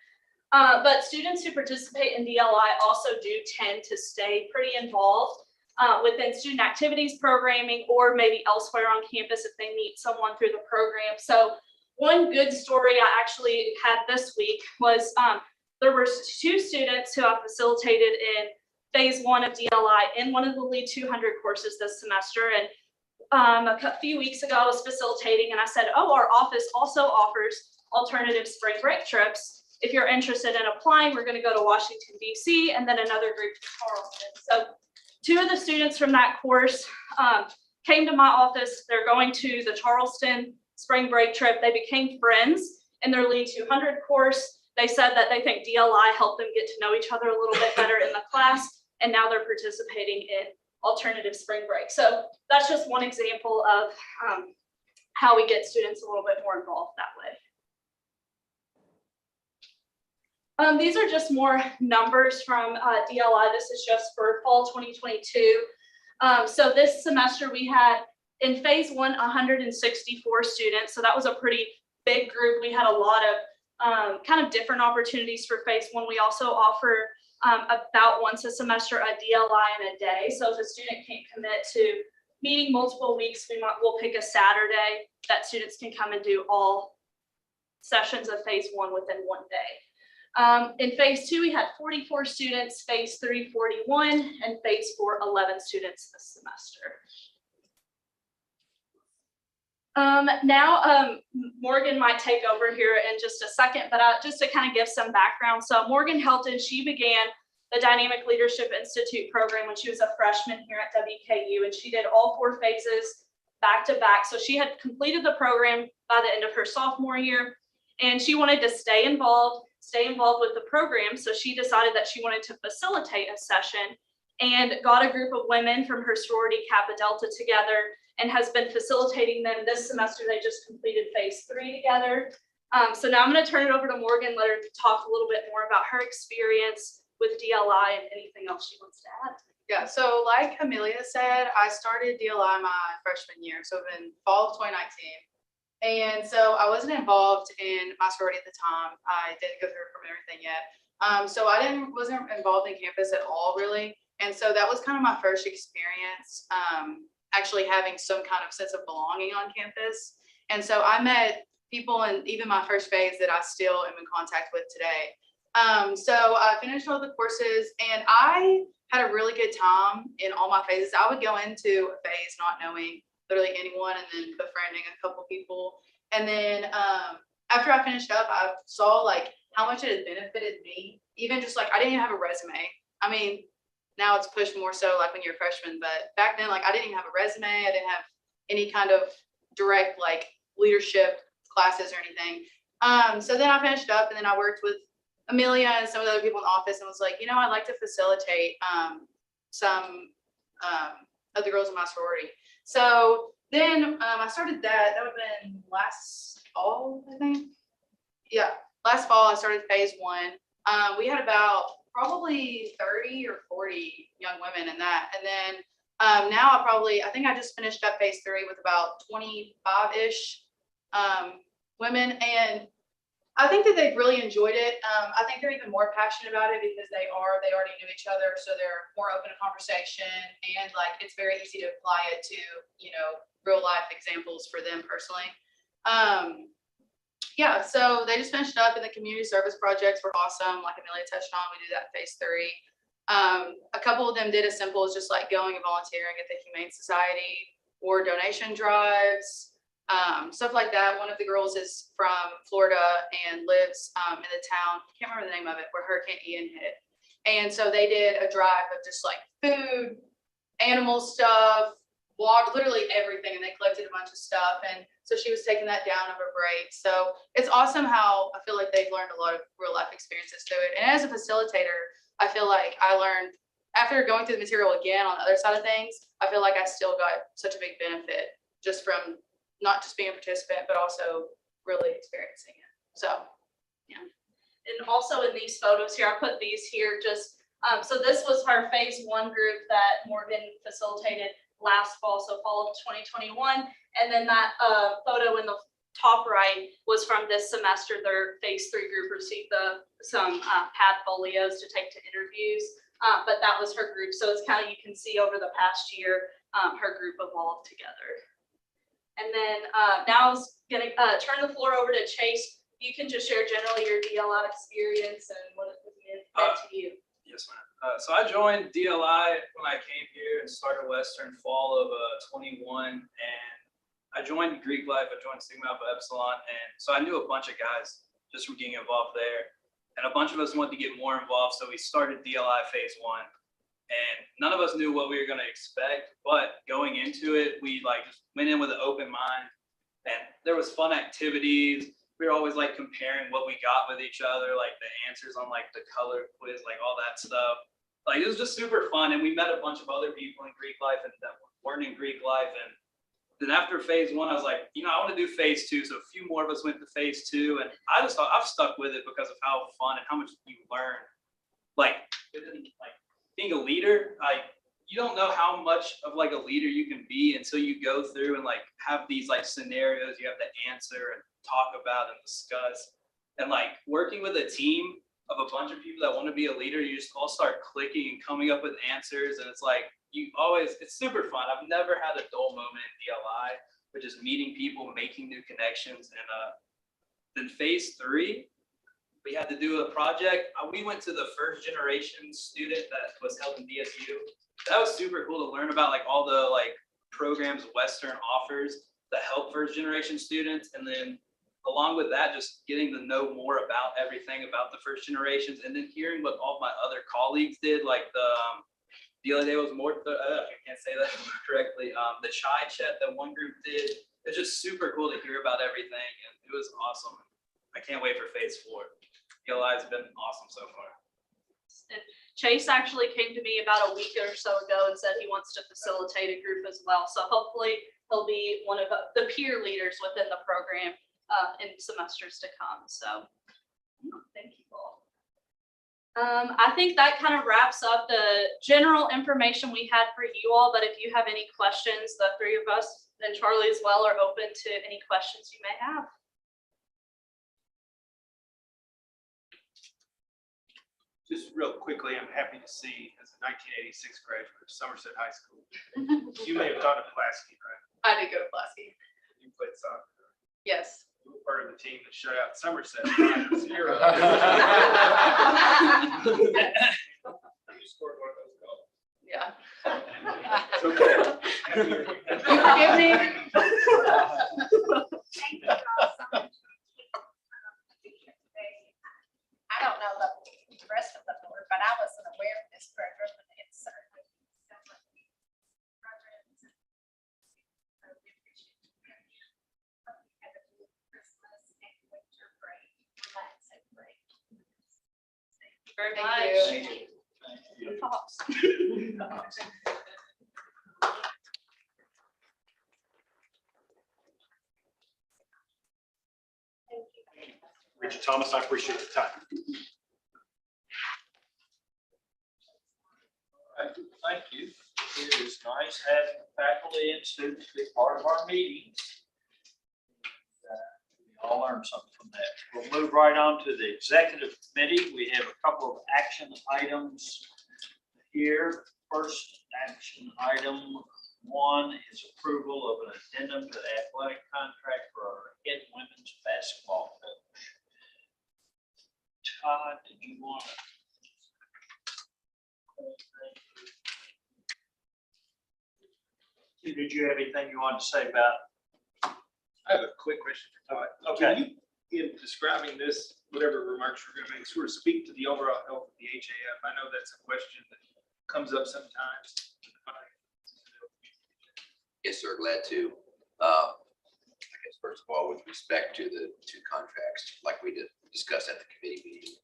Q: But students who participate in DLI also do tend to stay pretty involved within student activities programming or maybe elsewhere on campus if they meet someone through the program. So one good story I actually had this week was there were 2 students who I facilitated in phase 1 of DLI in one of the Lead 200 courses this semester. And a few weeks ago, I was facilitating and I said, oh, our office also offers alternative spring break trips. If you're interested in applying, we're going to go to Washington, D.C., and then another group to Charleston. So 2 of the students from that course came to my office. They're going to the Charleston spring break trip. They became friends in their Lead 200 course. They said that they think DLI helped them get to know each other a little bit better in the class. And now they're participating in alternative spring break. So that's just one example of how we get students a little bit more involved that way. These are just more numbers from DLI. This is just for fall 2022. So this semester we had in phase 1, 164 students. So that was a pretty big group. We had a lot kind of different opportunities for phase one. We also offer about once a semester a DLI in a day. So if a student can't commit to meeting multiple weeks, we'll pick a Saturday that students can come and do all sessions of phase one within one day. In phase two, we had 44 students, phase three, 41, and phase four, 11 students this semester. Now, Morgan might take over here in just a second, but just to kind of give some background. So Morgan Helton, she began the Dynamic Leadership Institute program when she was a freshman here at WKU, and she did all 4 phases back to back. So she had completed the program by the end of her sophomore year, and she wanted to stay involved with the program. So she decided that she wanted to facilitate a session and got a group of women from her sorority Kappa Delta together and has been facilitating them this semester. They just completed phase 3 together. So now I'm going to turn it over to Morgan, let her talk a little bit more about her experience with DLI and anything else she wants to add.
S: Yeah, so like Amelia said, I started DLI my freshman year, so in fall of 2019. And so I wasn't involved in my sorority at the time. I didn't go through from everything yet. So I wasn't involved in campus at all, really. And so that was kind of my first experience, actually having some kind of sense of belonging on campus. And so I met people in even my first phase that I still am in contact with today. So I finished all the courses and I had a really good time in all my phases. I would go into a phase not knowing literally anyone and then befriending a couple people. And then after I finished up, I saw like how much it had benefited me. Even just like, I didn't even have a resume. I mean, now it's pushed more so like when you're a freshman, but back then, like I didn't even have a resume. I didn't have any kind of direct like leadership classes or anything. So then I finished up and then I worked with Amelia and some of the other people in the office and was like, you know, I'd like to facilitate some of the girls in my sorority. So then I started that. That would have been last fall, I think. Yeah, last fall I started phase 1. We had about probably 30 or 40 young women in that. And then now I think I just finished up phase 3 with about 25-ish women. And I think that they've really enjoyed it. I think they're even more passionate about it because they already knew each other. So they're more open to conversation and like, it's very easy to apply it to, you know, real life examples for them personally. Yeah, so they just finished up and the community service projects were awesome. Like Amelia touched on, we do that in phase 3. A couple of them did as simple as just like going and volunteering at the Humane Society or donation drives. Stuff like that. One of the girls is from Florida and lives in the town, I can't remember the name of it, where Hurricane Ian hit. And so they did a drive of just like food, animal stuff, water, literally everything. And they collected a bunch of stuff. And so she was taking that down over break. So it's awesome how I feel like they've learned a lot of real life experiences through it. And as a facilitator, I feel like I learned, after going through the material again on the other side of things, I feel like I still got such a big benefit just from not just being a participant, but also really experiencing it. So, yeah.
Q: And also in these photos here, I put these here just, so this was our phase 1 group that Morgan facilitated last fall, so fall of 2021. And then that photo in the top right was from this semester. Their phase 3 group received some pad folios to take to interviews, but that was her group. So it's kind of, you can see over the past year, her group evolved together. And then now I was gonna turn the floor over to Chase. You can just share generally your DLI experience and what it meant to you.
R: Yes, ma'am. So I joined DLI when I came here and started Western fall of 21, and I joined Greek life. I joined Sigma Alpha Epsilon, and so I knew a bunch of guys just from getting involved there, and a bunch of us wanted to get more involved. So we started DLI phase 1. And none of us knew what we were going to expect, but going into it, we like just went in with an open mind, and there was fun activities. We were always like comparing what we got with each other, like the answers on like the color quiz, like all that stuff. Like it was just super fun, and we met a bunch of other people in Greek life and that weren't in Greek life. And then after phase 1, I was like, you know, I want to do phase 2. So a few more of us went to phase 2, and I just thought I've stuck with it because of how fun and how much you learn. Like being a leader, you don't know how much of like a leader you can be until you go through and like have these like scenarios you have to answer and talk about and discuss. And like working with a team of a bunch of people that want to be a leader, you just all start clicking and coming up with answers. And it's like, it's super fun. I've never had a dull moment in DLI, but just meeting people, making new connections. And then phase 3, we had to do a project. We went to the first generation student that was held in DSU. That was super cool to learn about like all the like programs Western offers that help first generation students. And then along with that, just getting to know more about everything about the first generations, and then hearing what all my other colleagues did, like the other day was more, I can't say that correctly, the chai chat that one group did. It's just super cool to hear about everything, and it was awesome. I can't wait for phase 4. DLI has been awesome so far.
Q: And Chase actually came to me about a week or so ago and said he wants to facilitate a group as well. So hopefully he'll be one of the peer leaders within the program in semesters to come. So thank you all. I think that kind of wraps up the general information we had for you all, but if you have any questions, the 3 of us and Charlie as well are open to any questions you may have.
J: Just real quickly, I'm happy to see as a 1986 graduate of Somerset High School. You may have gone to Pulaski, right?
S: I did go to Pulaski.
J: You played soccer.
S: Yes.
J: You were part of the team that shut out Somerset 5-0. You scored one of those goals.
S: Yeah.
J: It's okay.
S: Forgive me.
P: Thank you all so much. I don't know the rest of the board, but I wasn't aware of this program, and it's certainly so much programs. So we appreciate you coming in. Hope you have a good Christmas and winter break, relaxing break.
Q: Thank you very
S: Thank
Q: much.
S: you.
Q: Good talks.
J: Richard Thomas, I appreciate the time.
A: Thank you. It is nice having faculty and students be part of our meetings. We all learn something from that. We'll move right on to the executive committee. We have a couple of action items here. First action item 1 is approval of an addendum to the athletic contract for our head women's basketball coach. Todd, did you want to? Did you have anything you wanted to say about?
J: I have a quick question for Todd.
A: Okay.
J: Can you, in describing this, whatever remarks you're going to make, sort of speak to the overall health of the HAF? I know that's a question that comes up sometimes.
T: Yes, sir, glad to. I guess first of all, with respect to the 2 contracts, like we discussed at the committee meeting,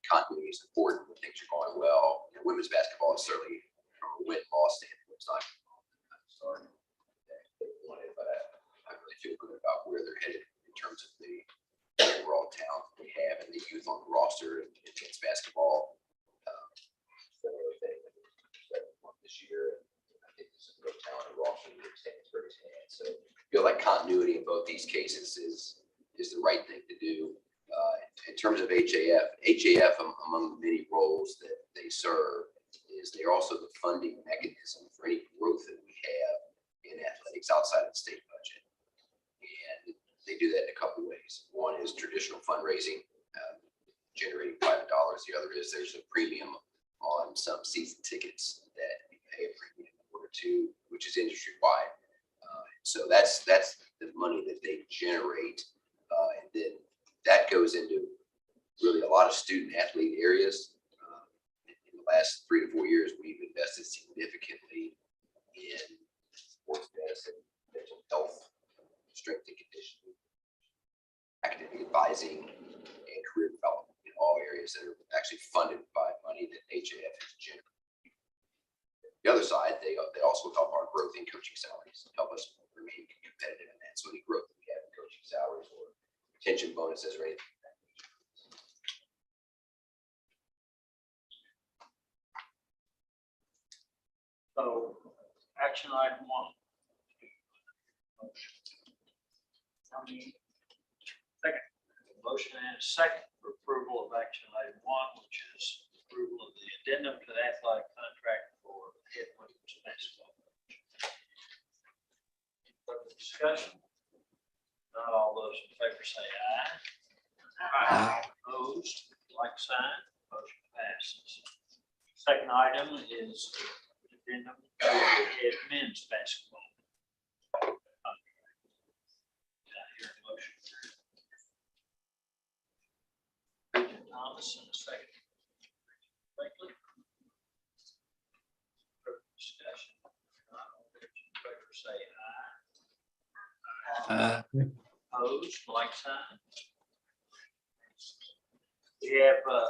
T: continuity is important when things are going well. And women's basketball is certainly, from a win-loss standpoint, it's not starting. But I really feel good about where they're headed in terms of the overall talent we have and the youth on the roster in men's basketball. This year, I think this is a real talented roster in Stanford's hands. So I feel like continuity in both these cases is the right thing to do. In terms of HAF among the many roles that they serve is they're also the funding mechanism for any growth that we have in athletics outside of the state budget. And they do that in a couple of ways. One is traditional fundraising, generating private dollars. The other is there's a premium on some season tickets that we pay a premium in order to, which is industry wide. So that's the money that they generate. And then that goes into really a lot of student athlete areas. In the last 3 to 4 years, we've invested significantly in sports medicine, mental health, strength and conditioning, academic advising, and career development in all areas that are actually funded by money that HAF has generated. The other side, they also help our growth in coaching salaries, help us remain competitive in that. So any growth that we have in coaching salaries or retention bonuses or anything.
A: So action item 1. Second. Motion and a second for approval of action item 1, which is approval of the addendum to the athletic contract for head women's basketball. Any further discussion? Not all those in favor say aye. Aye. Opposed, like sign, motion passes. Second item is addendum to the head men's basketball contract. Can I hear a motion? Regent Thomas in a second. Brinkley. Further discussion? Not all those in favor say aye. Opposed, like sign. We have a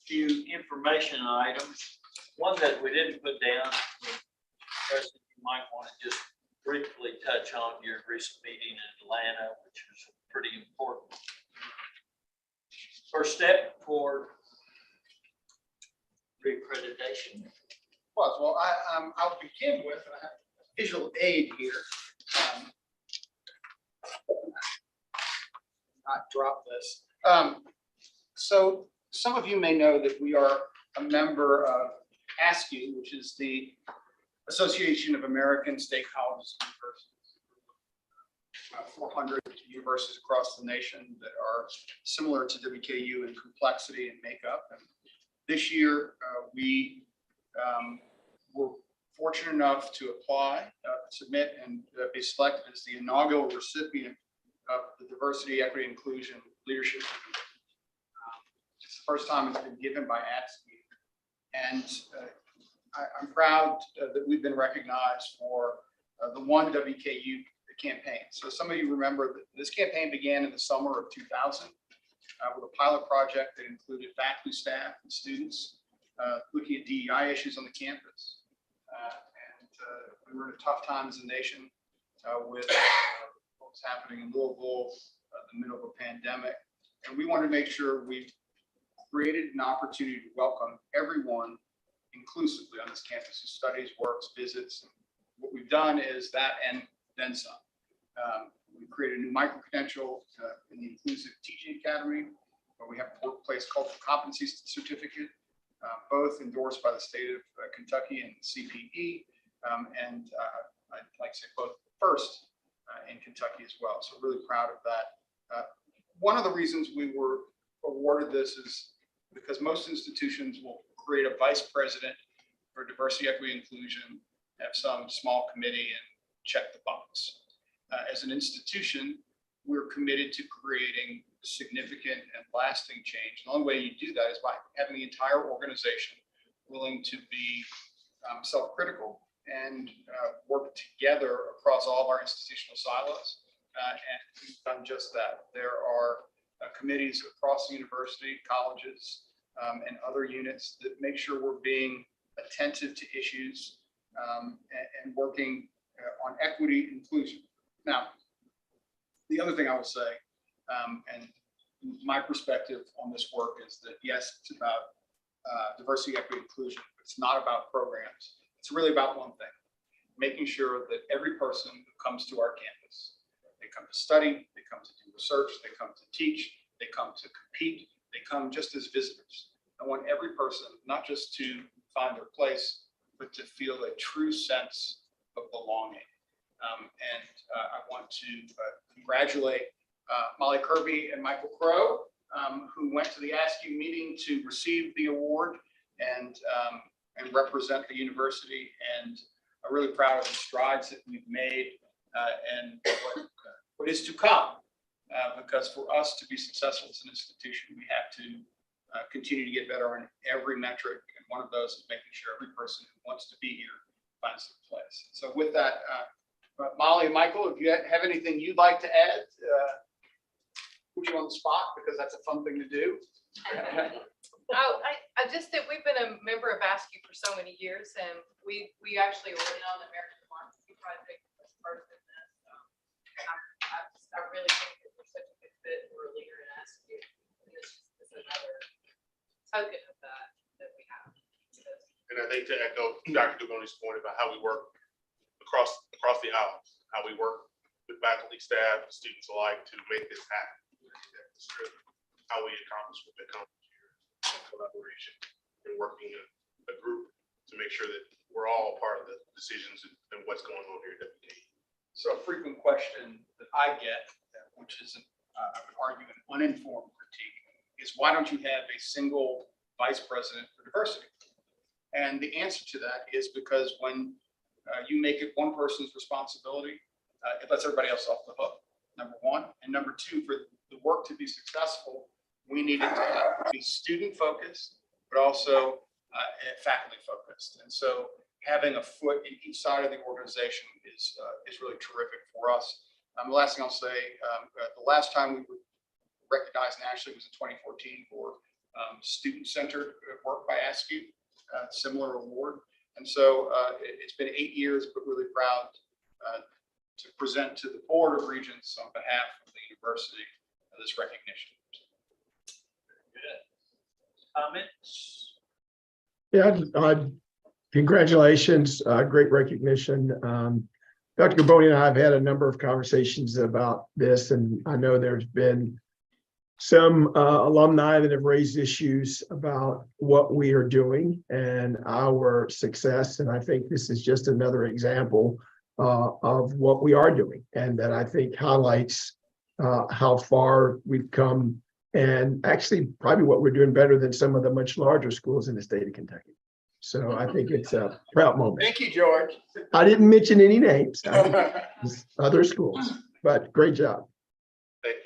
A: few information items. One that we didn't put down, President, you might want to just briefly touch on your recent meeting in Atlanta, which was pretty important. First step for reaccreditation.
E: Well, I'll begin with, I have a visual aid here. Not drop this. So some of you may know that we are a member of ASCU, which is the Association of American State Colleges and Universities. 400 universities across the nation that are similar to WKU in complexity and makeup. And this year, we were fortunate enough to apply, submit, and be selected as the inaugural recipient of the Diversity, Equity, Inclusion Leadership. It's the first time it's been given by ASCU. And I'm proud that we've been recognized for the One WKU campaign. So some of you remember that this campaign began in the summer of 2000 with a pilot project that included faculty, staff, and students looking at DEI issues on the campus. And we were in a tough time as a nation with what's happening in Louisville, the middle of a pandemic. And we wanted to make sure we created an opportunity to welcome everyone inclusively on this campus who studies, works, visits. And what we've done is that and then some. We created a new micro-credential in the Inclusive Teaching Academy, where we have a workplace cultural competency certificate, both endorsed by the state of Kentucky and CPE. And I'd like to say both first in Kentucky as well. So really proud of that. One of the reasons we were awarded this is because most institutions will create a vice president for diversity, equity, inclusion, have some small committee and check the box. As an institution, we're committed to creating significant and lasting change. The only way you do that is by having the entire organization willing to be self-critical and work together across all of our institutional silos. And we've done just that. There are committees across the university, colleges, and other units that make sure we're being attentive to issues and working on equity inclusion. Now, the other thing I will say, and my perspective on this work is that, yes, it's about diversity, equity, inclusion, but it's not about programs. It's really about one thing, making sure that every person who comes to our campus, they come to study, they come to do research, they come to teach, they come to compete, they come just as visitors. I want every person not just to find their place, but to feel a true sense of belonging. I want to congratulate Molly Kirby and Michael Crow, who went to the ASCU meeting to receive the award and represent the university. And I'm really proud of the strides that we've made and what is to come. Because for us to be successful as an institution, we have to continue to get better on every metric. And one of those is making sure every person who wants to be here finds their place. So with that, Molly and Michael, if you have anything you'd like to add, put you on the spot because that's a fun thing to do.
L: Oh, I just that we've been a member of ASCU for so many years, and we actually worked on the American Democracy Project as part of this. I really think that we're such a good fit for a leader in ASCU. And this is another token of that we have.
U: And I think to echo Dr. Dugoni's point about how we work across the aisles, how we work with faculty, staff, and students alike to make this happen. That's true. how we accomplish what we accomplish here. Collaboration and working a group to make sure that we're all part of the decisions and what's going on here at WKU.
E: So a frequent question that I get, which is, I would argue, an uninformed critique, is why don't you have a single vice president for diversity? And the answer to that is because when you make it one person's responsibility, it lets everybody else off the hook, number one. And number two, for the work to be successful, we need it to be student focused, but also faculty focused. And so having a foot in each side of the organization is really terrific for us. The last thing I'll say, the last time we were recognized nationally was in 2014 for student-centered work by ASCII, similar award. And so it's been 8 years, but really proud to present to the Board of Regents on behalf of the university this recognition.
A: Good. Comments?
K: Yeah, congratulations, great recognition. Dr. Gaboni and I have had a number of conversations about this, and I know there's been some alumni that have raised issues about what we are doing and our success. And I think this is just another example of what we are doing, and that I think highlights how far we've come, and actually probably what we're doing better than some of the much larger schools in the state of Kentucky. So I think it's a proud moment.
E: Thank you, George.
K: I didn't mention any names, other schools, but great job.
U: Thank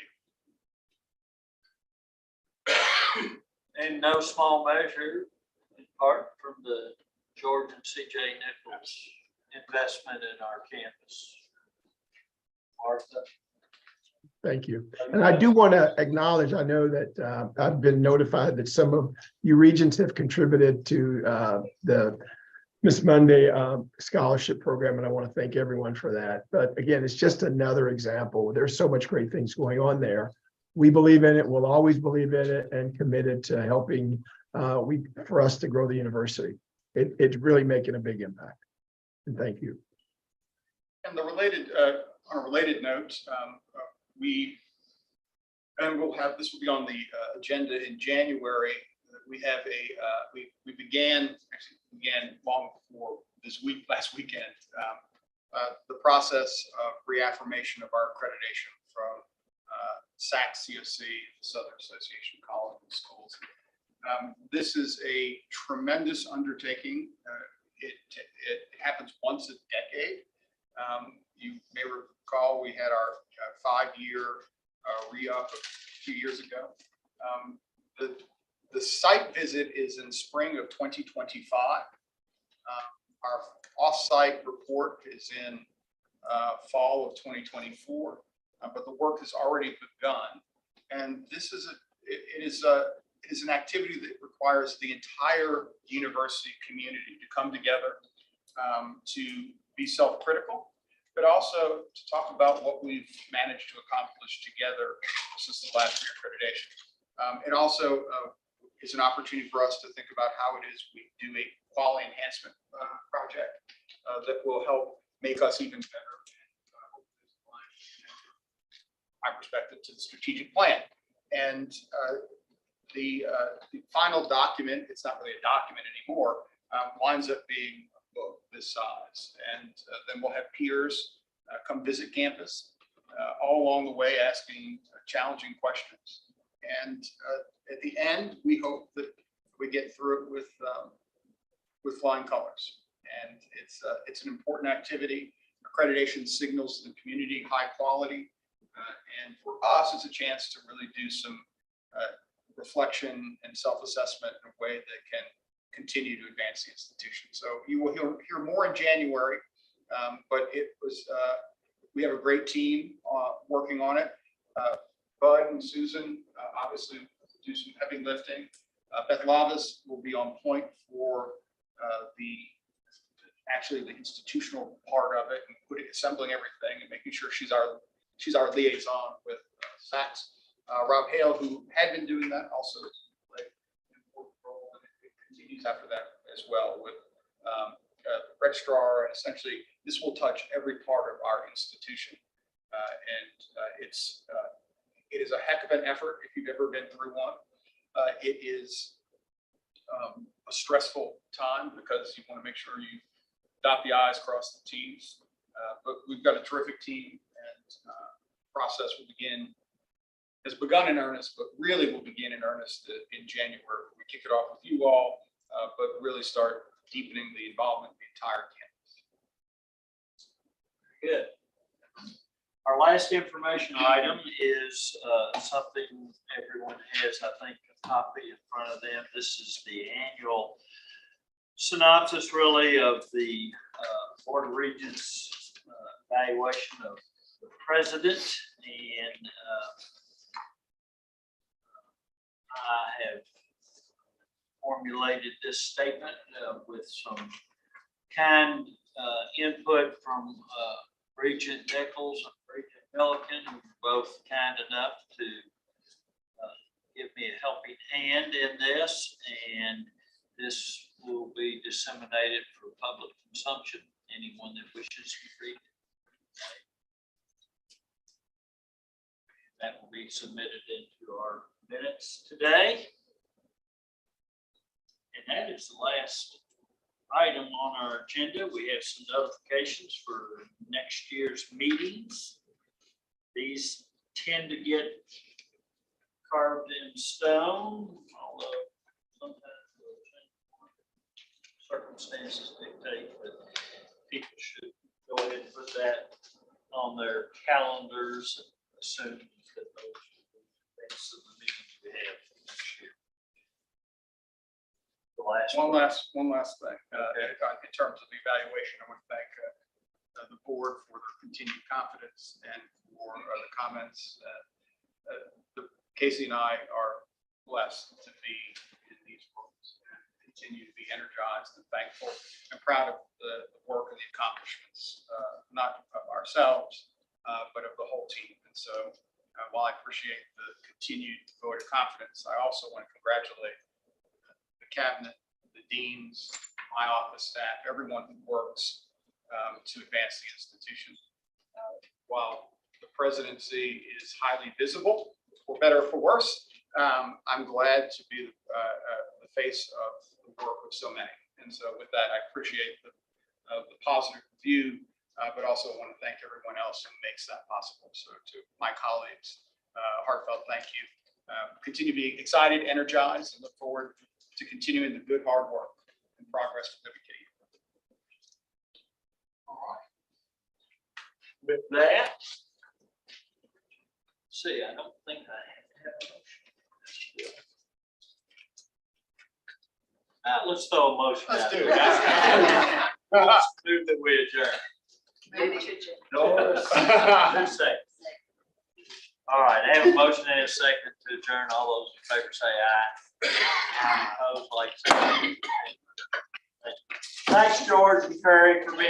U: you.
A: In no small measure, in part from the George and CJ Nichols investment in our campus. Martha.
K: Thank you. And I do want to acknowledge, I know that I've been notified that some of you Regents have contributed to the Miss Monday scholarship program, and I want to thank everyone for that. But again, it's just another example. There's so much great things going on there. We believe in it, we'll always believe in it, and committed to helping for us to grow the university. It's really making a big impact. And thank you.
E: And the related, on a related note, we'll have, this will be on the agenda in January. We have we began long before last weekend, the process of reaffirmation of our accreditation from SAC COC, the Southern Association of Colleges and Schools. This is a tremendous undertaking. It happens once a decade. You may recall we had our 5-year re-up a few years ago. The site visit is in spring of 2025. Our off-site report is in fall of 2024, but the work has already begun. And this is it is an activity that requires the entire university community to come together, to be self-critical, but also to talk about what we've managed to accomplish together since the last year accreditation. It also is an opportunity for us to think about how it is we do a quality enhancement project that will help make us even better. My perspective to the strategic plan. And the final document, it's not really a document anymore, winds up being a book this size. And then we'll have peers come visit campus all along the way, asking challenging questions. And at the end, we hope that we get through it with flying colors. And it's an important activity. Accreditation signals to the community high quality. And for us, it's a chance to really do some reflection and self-assessment in a way that can continue to advance the institution. So you will hear more in January, but we have a great team working on it. Bud and Susan obviously do some heavy lifting. Beth Lavas will be on point for the institutional part of it, and assembling everything and making sure she's our liaison with SACS. Rob Hale, who had been doing that, also played an important role, and it continues after that as well with registrar. And essentially, this will touch every part of our institution, and It is a heck of an effort if you've ever been through one. It is a stressful time because you want to make sure you dot the i's, cross the t's. But we've got a terrific team, and process has begun in earnest, but really will begin in earnest in January. We kick it off with you all, but really start deepening the involvement of the entire campus.
A: Good. Our last information item is something everyone has, I think, a copy in front of them. This is the annual synopsis, really, of the Board of Regents evaluation of the president. And I have formulated this statement with some kind input from Regent Nichols and Regent Milliken, who were both kind enough to give me a helping hand in this, and this will be disseminated for public consumption. Anyone that wishes to read it. That will be submitted into our minutes today. And that is the last item on our agenda. We have some notifications for next year's meetings. These tend to get carved in stone, although sometimes circumstances dictate that people should go ahead and put that on their calendars and assume that those will be the dates of the meetings we have next year. The last
E: One last thing. In terms of the evaluation, I want to thank the board for their continued confidence and for the comments. Casey and I are blessed to be in these roles and continue to be energized and thankful and proud of the work and the accomplishments, not of ourselves, but of the whole team. And so while I appreciate the continued vote of confidence, I also want to congratulate the cabinet, the deans, my office staff, everyone who works to advance the institution. While the presidency is highly visible, for better or for worse, I'm glad to be the face of the work of so many. And so with that, I appreciate the positive review, but also want to thank everyone else who makes that possible. So to my colleagues, heartfelt thank you. Continue to be excited, energized, and look forward to continuing the good hard work and progress with WKU.
A: All right. With that, see, I don't think I have a motion. Let's throw a motion out.
E: Let's do
A: there.
E: it.
A: Let's move that we adjourn. Doris, 2 seconds. All right, I have a motion and a second to adjourn. All those in favor say aye. Opposed, like sign. Thanks, George and Curry, for being